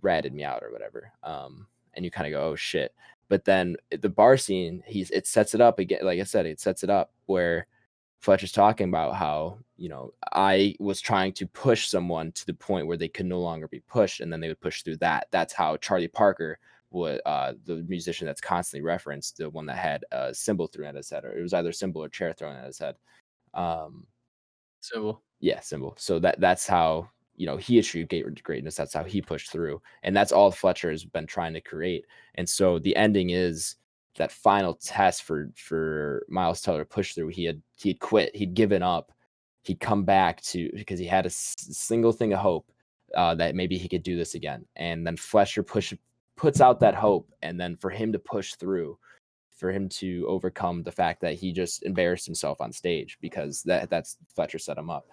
ratted me out or whatever. And you kind of go, oh shit. But then the bar scene, it sets it up again. Like I said, it sets it up where Fletcher's talking about how, I was trying to push someone to the point where they could no longer be pushed, and then they would push through that. That's how Charlie Parker would, the musician that's constantly referenced, the one that had a cymbal thrown at his head, or it was either cymbal or chair thrown at his head. Cymbal. Yeah, cymbal. So that's how, he achieved greatness. That's how he pushed through. And that's all Fletcher has been trying to create. And so the ending is that final test for Miles Teller to push through. He'd quit. He'd given up. He'd come back because he had a single thing of hope that maybe he could do this again. And then Fletcher puts out that hope. And then for him to push through, for him to overcome the fact that he just embarrassed himself on stage, because that's Fletcher set him up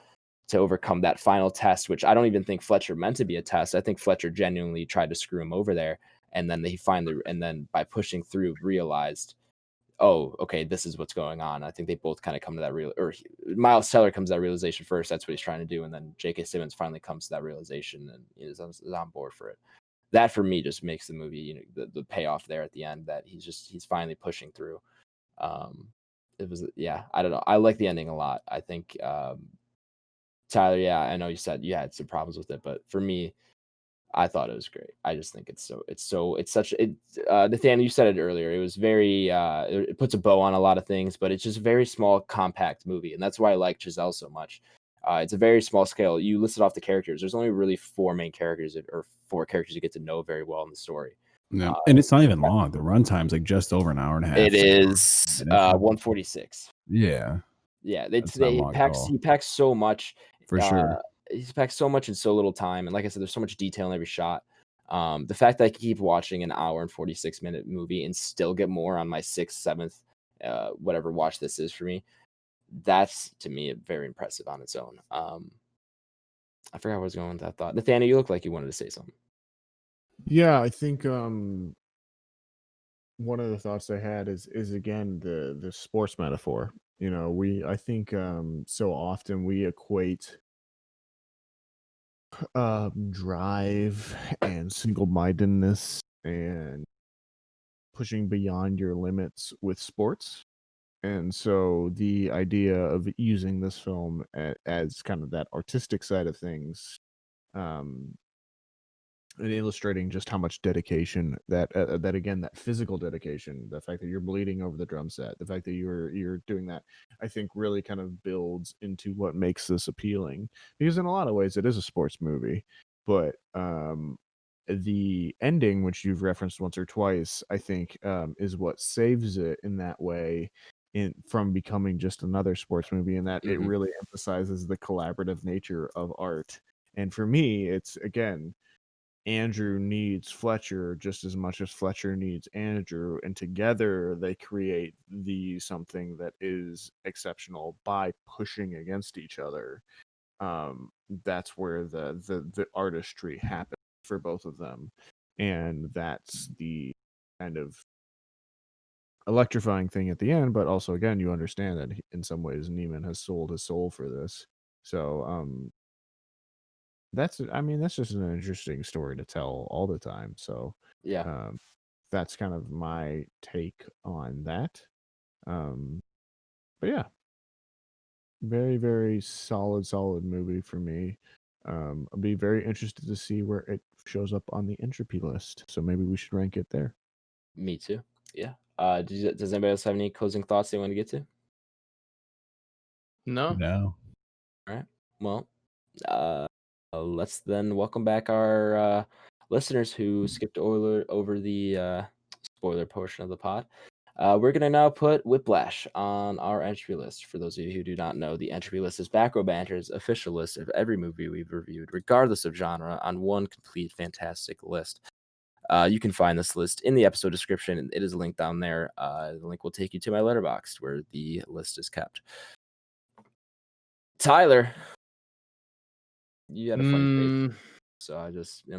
to overcome that final test, which I don't even think Fletcher meant to be a test. I think Fletcher genuinely tried to screw him over there. And then and by pushing through, realized, oh, okay, this is what's going on. I think they both kind of come to that Miles Teller comes to that realization first. That's what he's trying to do. And then J.K. Simmons finally comes to that realization and is on board for it. That for me just makes the movie, the payoff there at the end, that he's finally pushing through. It was, I don't know. I like the ending a lot. I think, Tyler, I know you said you had some problems with it, but for me, I thought it was great. I just think Nathaniel, you said it earlier. It was very, it puts a bow on a lot of things, but it's just a very small, compact movie. And that's why I like Giselle so much. It's a very small scale. You listed off the characters. There's only really 4 main characters, or 4 characters you get to know very well in the story. Yeah. And it's not even long. The runtime's like just over an hour and a half. It is 146. Yeah. Yeah. He packs so much. For sure. He's packed so much in so little time. And like I said, there's so much detail in every shot. The fact that I keep watching an hour and 46-minute movie and still get more on my 6th, 7th, whatever watch this is for me, that's, to me, very impressive on its own. I forgot where I was going with that thought. Nathaniel, you look like you wanted to say something. Yeah, I think one of the thoughts I had is again the sports metaphor. I think so often we equate drive and single-mindedness and pushing beyond your limits with sports. And so the idea of using this film as kind of that artistic side of things, and illustrating just how much dedication that again, that physical dedication, the fact that you're bleeding over the drum set, the fact that you're doing that, I think really kind of builds into what makes this appealing, because in a lot of ways it is a sports movie, but the ending, which you've referenced once or twice, I think is what saves it in that way from becoming just another sports movie, in that it really emphasizes the collaborative nature of art. And for me, it's, again, Andrew needs Fletcher just as much as Fletcher needs Andrew, and together they create something that is exceptional by pushing against each other. That's where the artistry happens for both of them, and that's the kind of electrifying thing at the end. But also, again, you understand that in some ways Neiman has sold his soul for this. So that's just an interesting story to tell all the time. So yeah, that's kind of my take on that. But yeah, very, very solid movie for me. I'll be very interested to see where it shows up on the Entropy list. So maybe we should rank it there. Me too. Yeah. Does anybody else have any closing thoughts they want to get to? No. All right. Well, let's then welcome back our listeners who skipped over the spoiler portion of the pod. We're going to now put Whiplash on our entry list. For those of you who do not know, the entry list is Back Row Banter's official list of every movie we've reviewed, regardless of genre, on one complete fantastic list. You can find this list in the episode description. It is linked down there. The link will take you to my Letterboxd, where the list is kept. Tyler, you had a funny face, so I'm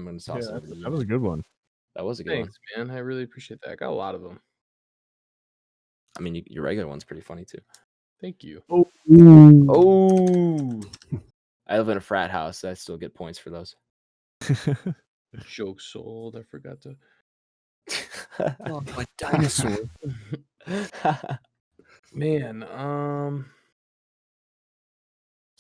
going to toss it over to you. That was a good one. That was a good one. Thanks, man. I really appreciate that. I got a lot of them. I mean, your regular one's pretty funny too. Thank you. Oh, I live in a frat house. So I still get points for those. Joke sold. I forgot to. Oh, my dinosaur. Man,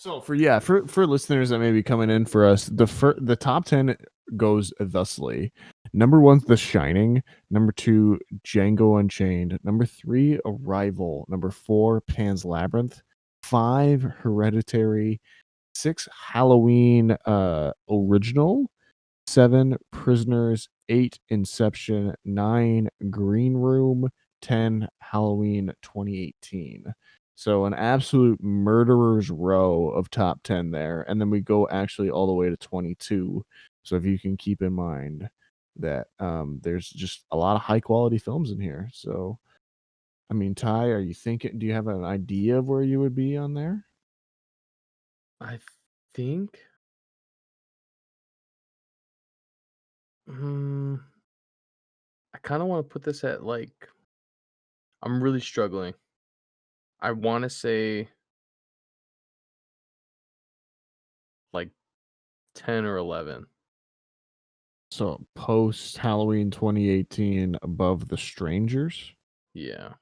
So for listeners that may be coming in for us, the top 10 goes thusly. Number 1's The Shining. Number 2, Django Unchained. Number 3, Arrival. Number 4, Pan's Labyrinth. 5, Hereditary. 6, Halloween original. 7, Prisoners. 8, Inception. 9, Green Room. 10, Halloween 2018. So an absolute murderer's row of top 10 there. And then we go actually all the way to 22. So if you can keep in mind that there's just a lot of high quality films in here. So, I mean, Ty, do you have an idea of where you would be on there? I think I kind of want to put this at, like, I'm really struggling. I want to say like 10 or 11. So post Halloween 2018, above The Strangers? Yeah.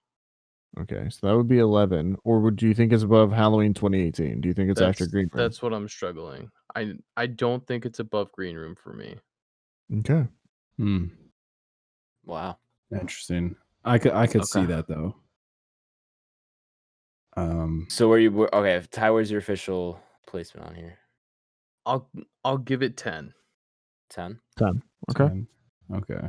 Okay, so that would be 11. Or do you think it's above Halloween 2018? Do you think it's after Green Room? That's what I'm struggling. I don't think it's above Green Room for me. Okay. Wow. Interesting. I could see that though. So where you okay? Ty, where's your official placement on here? I'll give it 10. 10. 10. Okay. 10. Okay.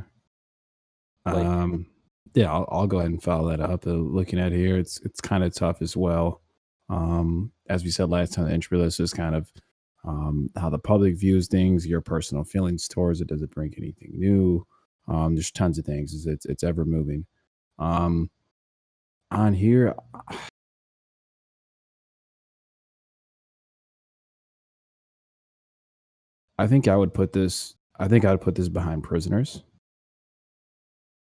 Yeah, I'll go ahead and follow that up. Looking at here, it's kind of tough as well. As we said last time, the entry list is kind of how the public views things, your personal feelings towards it. Does it bring anything new? There's tons of things. It's ever moving. On here, I think I would put this behind Prisoners.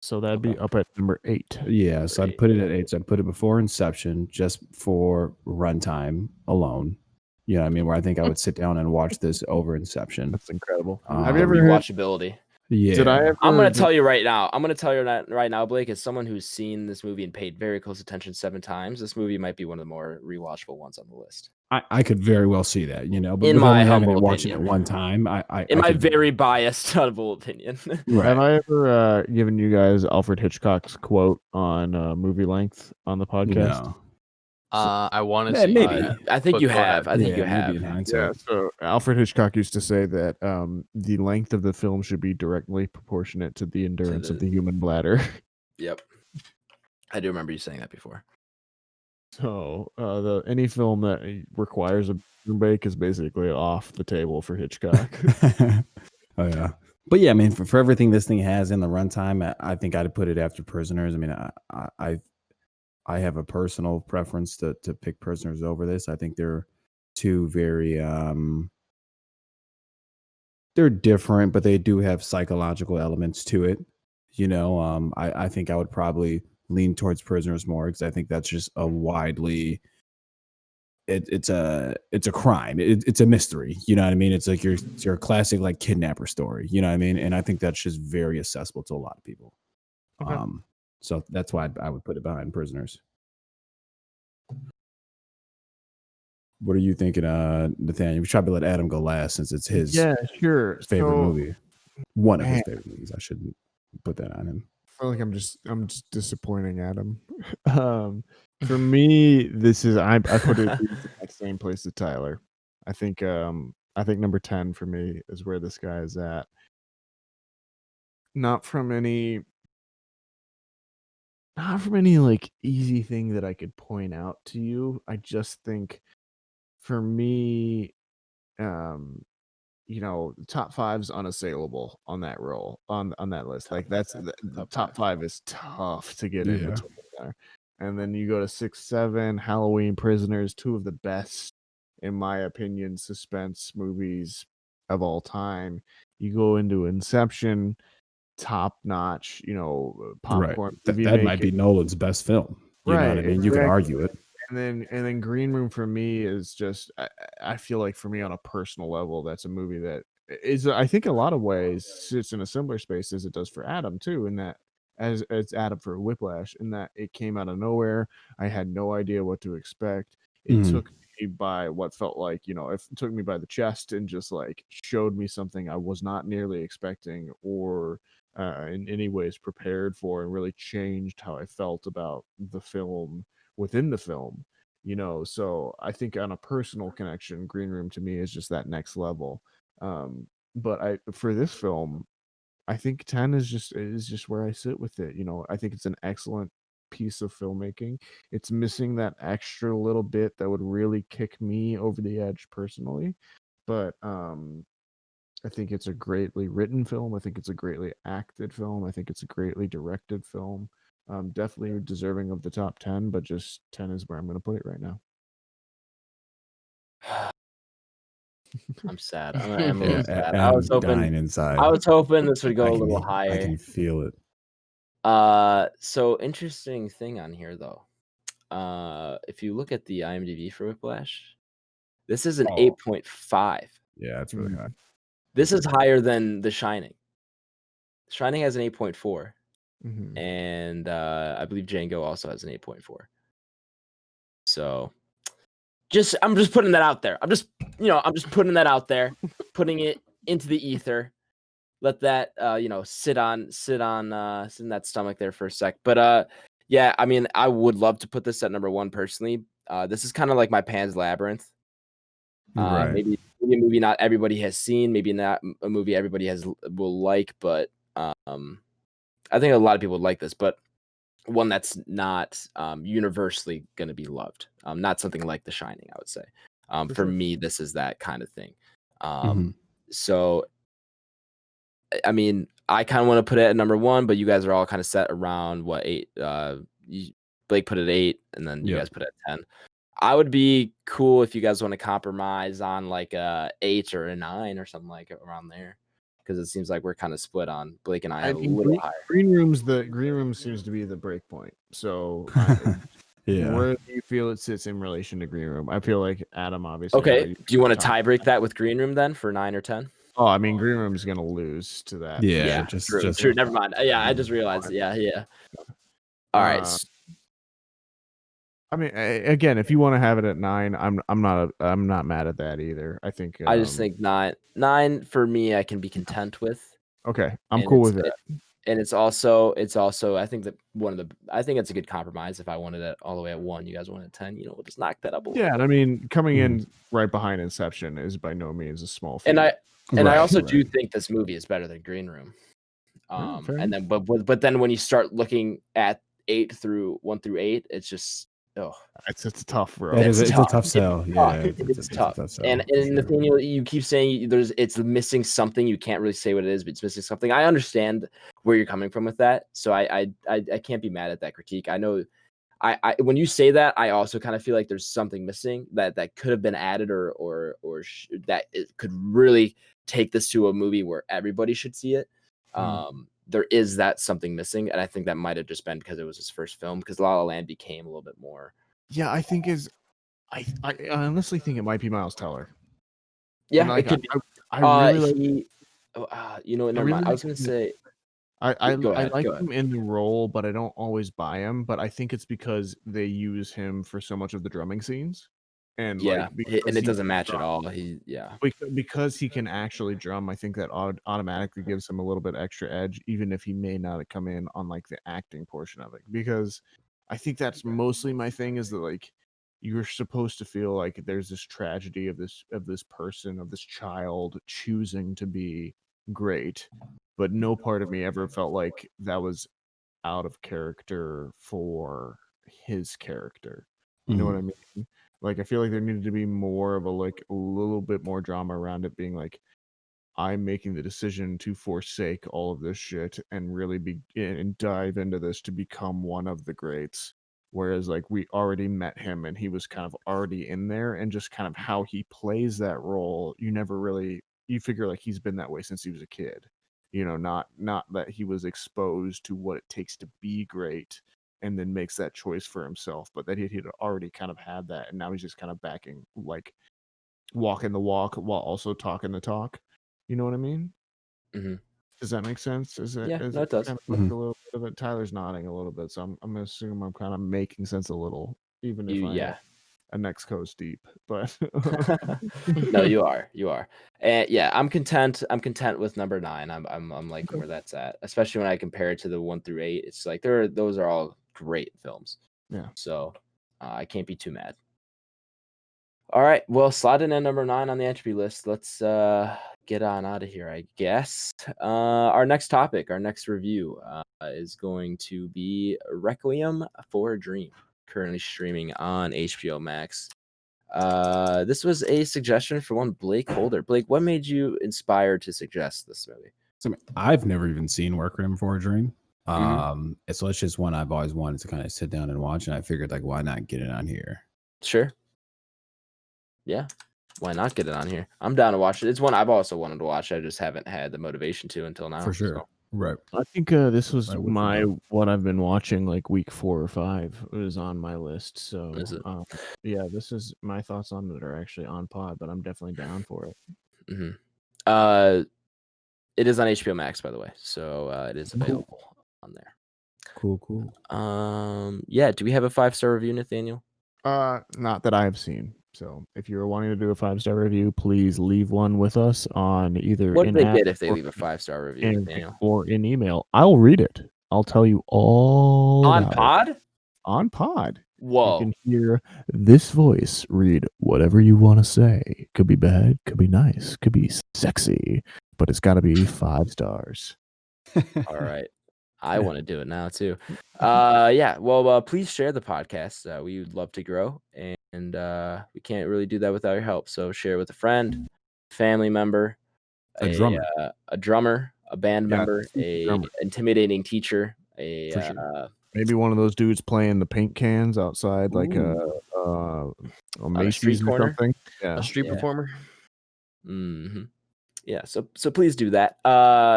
So that'd be up at number 8. Yeah, so I'd put it at 8. So I'd put it before Inception, just for runtime alone. You know what I mean? Where I think I would sit down and watch this over Inception. That's incredible. Have you ever rewatchability? Yeah. I'm going to tell you right now. Blake, as someone who's seen this movie and paid very close attention 7 times, this movie might be one of the more rewatchable ones on the list. I could very well see that, you know, but in my humble watching it one time, my very biased, humble opinion. Right. Have I ever given you guys Alfred Hitchcock's quote on movie length on the podcast? I want to see. Maybe. I think you have. I think you maybe have. in hindsight. Yeah, so Alfred Hitchcock used to say that the length of the film should be directly proportionate to the endurance of the human bladder. Yep. I do remember you saying that before. So any film that requires a bathroom break is basically off the table for Hitchcock. Oh yeah. But yeah, I mean, for everything this thing has in the runtime, I think I'd put it after Prisoners. I mean, I have a personal preference to pick Prisoners over this. I think they're two very they're different, but they do have psychological elements to it. You know, I think I would probably lean towards Prisoners more because I think that's just a widely it's a crime. It's a mystery. You know what I mean? It's like your classic like kidnapper story. You know what I mean? And I think that's just very accessible to a lot of people. Okay. So that's why I would put it behind Prisoners. What are you thinking, Nathaniel? We should let Adam go last since it's his favorite movie. One of his favorite movies. I shouldn't put that on him. I feel like I'm just disappointing Adam. For me, this is I put it in the same place as Tyler. I think number 10 for me is where this guy is at. Not from any like easy thing that I could point out to you. I just think for me, you know, top 5's unassailable on that roll on that list. Like that's the top 5 is tough to get in between there. And then you go to 6, 7, Halloween, Prisoners, two of the best, in my opinion, suspense movies of all time. You go into Inception, top notch, you know, popcorn. Right. That might be Nolan's best film. You know what I mean? You could argue it. And then Green Room for me is just I feel like for me on a personal level, that's a movie that is I think a lot of ways sits in a similar space as it does for Adam too, in that as Adam for Whiplash, in that it came out of nowhere. I had no idea what to expect. It took me by what felt like, you know, it took me by the chest and just like showed me something I was not nearly expecting or in any ways prepared for, and really changed how I felt about the film within the film, you know. So I think on a personal connection, Green Room to me is just that next level. But for this film, I think 10 is just where I sit with it. You know, I think it's an excellent piece of filmmaking. It's missing that extra little bit that would really kick me over the edge personally. But I think it's a greatly written film. I think it's a greatly acted film. I think it's a greatly directed film. Definitely deserving of the top 10, but just 10 is where I'm going to put it right now. I'm sad. I'm a little sad. I was dying inside. I was hoping this would go a little higher. I can feel it. So interesting thing on here though. If you look at the IMDb for Whiplash, this is an 8.5. Yeah, it's really high. This is higher than The Shining. Shining has an 8.4. And I believe Django also has an 8.4. So I'm just putting that out there. I'm just putting that out there, putting it into the ether. Let that sit in that stomach there for a sec. But yeah, I mean, I would love to put this at number 1 personally. This is kind of like my Pan's Labyrinth. Maybe a movie not everybody has seen, maybe not a movie everybody will like, but I think a lot of people would like this, but one that's not universally going to be loved. Not something like The Shining, I would say. For me, this is that kind of thing. So, I mean, I kind of want to put it at number 1, but you guys are all kind of set around what 8. Blake put it at 8, and then you guys put it at 10. I would be cool if you guys want to compromise on like a 8 or a 9 or something like around there, because it seems like we're kind of split on Blake and I have a little higher. Green Room seems to be the break point. So where do you feel it sits in relation to Green Room? I feel like Adam obviously. Okay. Do you want to tie break that with Green Room then for 9 or 10? Oh, I mean, Green Room is going to lose to that. Yeah, true. Never mind. Yeah, I just realized. Yeah. All right. I mean, again, if you want to have it at 9, I'm not mad at that either. I think I just think 9 for me, I can be content with. Okay, I'm cool with that. And it's also I think that I think it's a good compromise. If I wanted it all the way at 1, you guys wanted 10, we'll just knock that up a little. Yeah, and I mean, coming in right behind Inception is by no means a small feat. And I also do think this movie is better than Green Room. And then but then when you start looking at 1 through 8, it's just it's tough, bro. It's a tough sell. It's tough. And Nathaniel, you keep saying it's missing something. You can't really say what it is, but it's missing something. I understand where you're coming from with that, so I can't be mad at that critique. I know. I when you say that, I also kind of feel like there's something missing that could have been added or that it could really take this to a movie where everybody should see it. There is that something missing, and I think that might have just been because it was his first film, because La La Land became a little bit more. Yeah, I think I honestly think it might be Miles Teller. Yeah, it could be. I really never mind. I was gonna say I like him in the role, but I don't always buy him. But I think it's because they use him for so much of the drumming scenes. And and it doesn't match at all. Because he can actually drum. I think that automatically gives him a little bit extra edge, even if he may not come in on like the acting portion of it. Because I think that's mostly my thing, is that like you're supposed to feel like there's this tragedy of this person, of this child choosing to be great, but no part of me ever felt like that was out of character for his character. You know what I mean? Like, I feel like there needed to be more of a little bit more drama around it being like, I'm making the decision to forsake all of this shit and really and dive into this to become one of the greats. Whereas like we already met him and he was kind of already in there, and just kind of how he plays that role, you figure like he's been that way since he was a kid. Not that he was exposed to what it takes to be great and then makes that choice for himself, but that he'd already kind of had that, and now he's just kind of backing, like walking the walk while also talking the talk. You know what I mean? Mm-hmm. Does that make sense? It does. Kind of like a little bit of it? Tyler's nodding a little bit, so I'm gonna assume I'm kind of making sense a little, even if a next coast deep. But no, you are, and I'm content. I'm content with number 9. I'm liking where that's at, especially when I compare it to the 1 through 8. It's like those are all great films. Yeah. So I can't be too mad. All right. Well, sliding in number 9 on the Entropy list. Let's get on out of here, I guess. Our next topic, our next review is going to be Requiem for a Dream, currently streaming on HBO Max. This was a suggestion for one BlakeHolder. Blake, what made you inspired to suggest this movie? So I've never even seen Requiem for a Dream. So it's just one I've always wanted to kind of sit down and watch, and I figured like, why not get it on here? Sure. Yeah, why not get it on here? I'm down to watch it. It's one I've also wanted to watch. I just haven't had the motivation to until now. For sure. So. Right. I think this was what I've been watching like week 4 or 5. It was on my list. So this is my thoughts on it are actually on pod, but I'm definitely down for it. Mm-hmm. It is on HBO Max, by the way, so it is available on there. Cool. Yeah. Do we have a 5-star review, Nathaniel? Not that I've seen. So if you're wanting to do a 5-star review, please leave one with us on either what they get if they leave a 5-star review, Nathaniel, or in email. I'll read it. I'll tell you all on pod. It. On pod. Whoa! You can hear this voice read whatever you want to say. Could be bad, could be nice, could be sexy, but it's got to be 5 stars. All right. I want to do it now too. Well, please share the podcast. We would love to grow, and we can't really do that without your help. So share with a friend, family member, a drummer, a band member, intimidating teacher, maybe one of those dudes playing the paint cans outside, like a Macy's or something. Yeah, a street performer. Mm-hmm. Yeah, so please do that.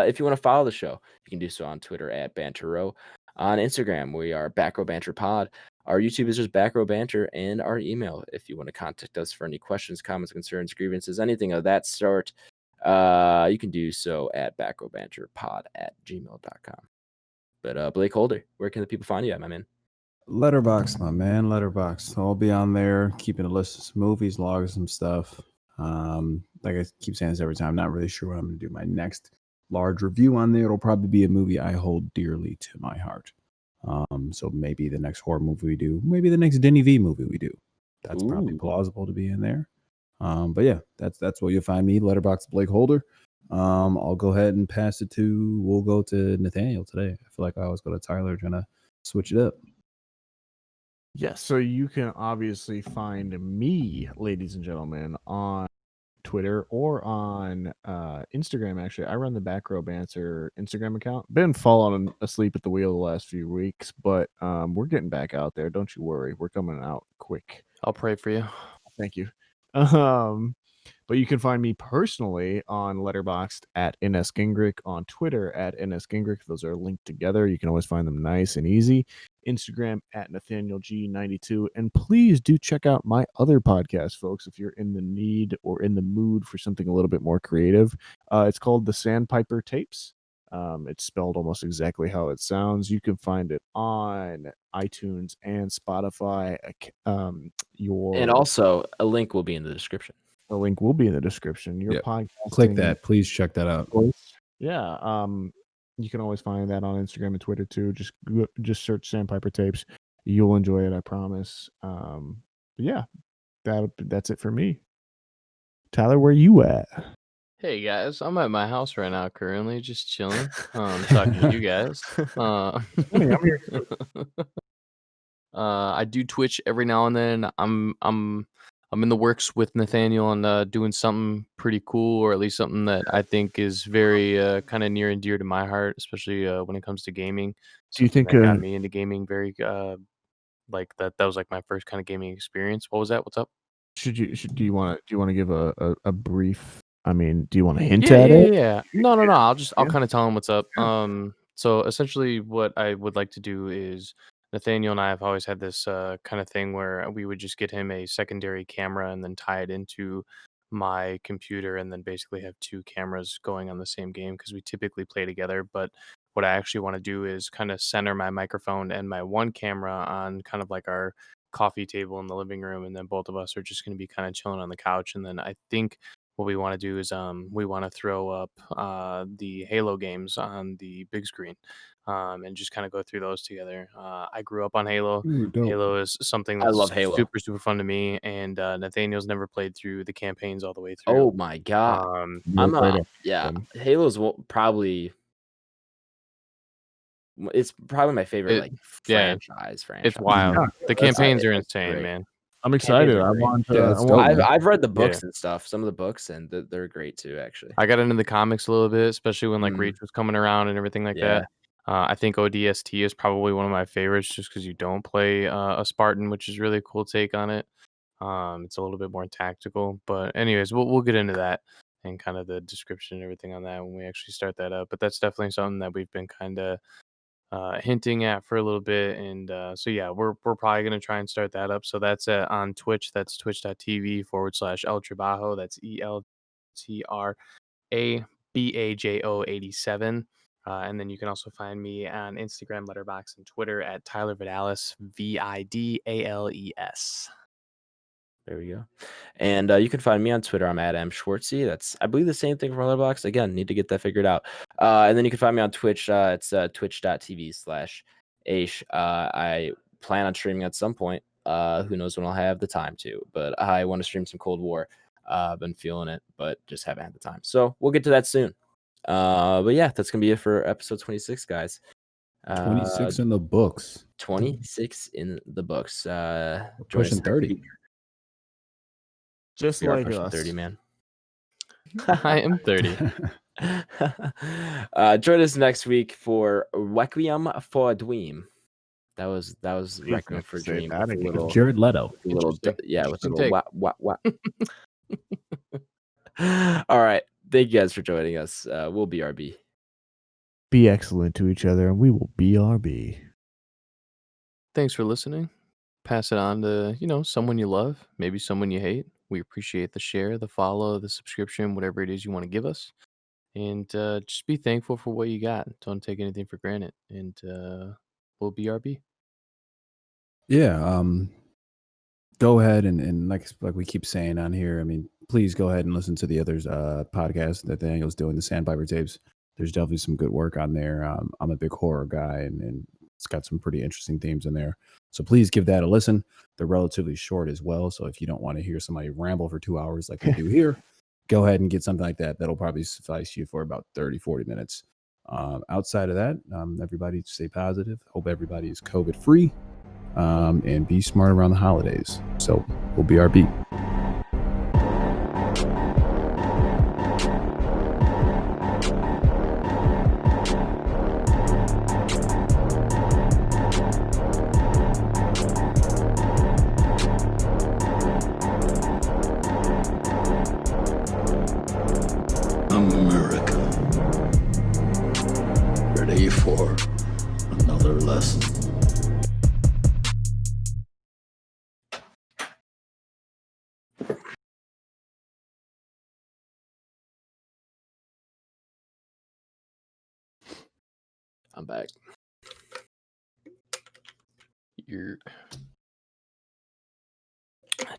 If you want to follow the show, you can do so on Twitter at Banter Row. On Instagram, we are Back Row Banter Pod. Our YouTube is just Back Row Banter, and our email, if you want to contact us for any questions, comments, concerns, grievances, anything of that sort, you can do so at backrowbanterpod@gmail.com. But BlakeHolder, where can the people find you at, my man? Letterboxd, my man. Letterboxd. I'll be on there, keeping a list of some movies, logging some stuff. Like I keep saying this every time, I'm not really sure what I'm going to do my next large review on there, it'll probably be a movie I hold dearly to my heart. So maybe the next horror movie we do, maybe the next Denny V movie we do. That's probably plausible to be in there. But yeah, that's where you'll find me, Letterboxd BlakeHolder. I'll go ahead and we'll go to Nathaniel today. I feel like I always go to Tyler, trying to switch it up. Yes, so you can obviously find me, ladies and gentlemen, on Twitter or on Instagram. Actually, I run the Back Row Banter Instagram account. Been falling asleep at the wheel the last few weeks, but we're getting back out there. Don't you worry, we're coming out quick. I'll pray for you. Thank you. But you can find me personally on Letterboxd at @nsgingrich, on Twitter at @nsgingrich. Those are linked together. You can always find them nice and easy. Instagram at NathanielG92. And please do check out my other podcast, folks, if you're in the need or in the mood for something a little bit more creative. It's called the Sandpiper Tapes. It's spelled almost exactly how it sounds. You can find it on iTunes and Spotify. And also, a link will be in the description. The link will be in the description. Your podcast. Click that. Please check that out. Yeah. You can always find that on Instagram and Twitter too. Just search Sandpiper Tapes. You'll enjoy it, I promise. Yeah, that's it for me. Tyler, where you at? Hey guys, I'm at my house right now, currently just chilling. Talking to you guys. I'm here. I do Twitch every now and then. I'm in the works with Nathaniel on doing something pretty cool, or at least something that I think is very kind of near and dear to my heart, especially when it comes to gaming. Do you think that got me into gaming very like that was like my first kind of gaming experience. What was that? What's up? Do you want to give a brief? I mean, do you want to hint at it? Yeah. No. I'll kind of tell him what's up. So essentially, what I would like to do is, Nathaniel and I have always had this kind of thing where we would just get him a secondary camera and then tie it into my computer, and then basically have two cameras going on the same game, because we typically play together. But what I actually want to do is kind of center my microphone and my one camera on kind of like our coffee table in the living room, and then both of us are just going to be kind of chilling on the couch. And then I think what we want to do is we want to throw up the Halo games on the big screen, and just kind of go through those together. I grew up on Halo. Halo is something that's super, super fun to me, and Nathaniel's never played through the campaigns all the way through. Oh my god. Halo's probably... It's probably my favorite franchise. It's wild. The campaigns are insane, man. I'm excited. I've read the books and stuff, some of the books, and they're great too, actually. I got into the comics a little bit, especially when like Reach was coming around and everything like that. I think ODST is probably one of my favorites, just because you don't play a Spartan, which is really a cool take on it. It's a little bit more tactical, but anyways, we'll get into that and kind of the description and everything on that when we actually start that up. But that's definitely something that we've been kind of hinting at for a little bit, and so yeah, we're probably going to try and start that up. So that's on Twitch. That's twitch.tv/El Trabajo. That's ELTRABAJO 87. And then you can also find me on Instagram, Letterboxd, and Twitter at Tyler Vidalis, VIDALES. There we go. And you can find me on Twitter. I'm at @mschwartzy. That's, I believe, the same thing from Letterboxd. Again, need to get that figured out. And then you can find me on Twitch. It's twitch.tv/Aish. I plan on streaming at some point. Who knows when I'll have the time to, but I want to stream some Cold War. I've been feeling it, but just haven't had the time. So we'll get to that soon. But yeah, that's going to be it for episode 26, guys. 26 in the books. 26 in the books. Pushing 30. Just like us. 30, man. I am 30. Join us next week for Requiem for a Dream. That was Requiem for a Dream. Jared Leto. With a little what. All right. Thank you guys for joining us. We'll be RB. Be excellent to each other, and we will be RB. Thanks for listening. Pass it on to, someone you love, maybe someone you hate. We appreciate the share, the follow, the subscription, whatever it is you want to give us. And just be thankful for what you got. Don't take anything for granted. And we'll be RB. Yeah. Go ahead and like we keep saying on here, I mean, please go ahead and listen to the others podcast that Nathaniel's doing, the Sandpiper Tapes. there's definitely some good work on there. I'm a big horror guy, and it's got some pretty interesting themes in there. So please give that a listen. They're relatively short as well. So if you don't want to hear somebody ramble for 2 hours like we do here, go ahead and get something like that. That'll probably suffice you for about 30, 40 minutes. Outside of that, everybody stay positive. Hope everybody is COVID free, and be smart around the holidays. So we'll BRB. America, ready for another lesson. I'm back.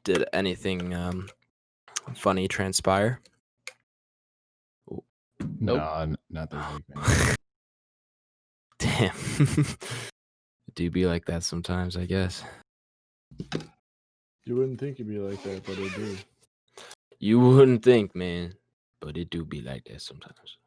Did anything funny transpire? Nope. No, not this week, man. Damn. It do be like that sometimes, I guess. You wouldn't think it'd be like that, but it do. You wouldn't think, man, but it do be like that sometimes.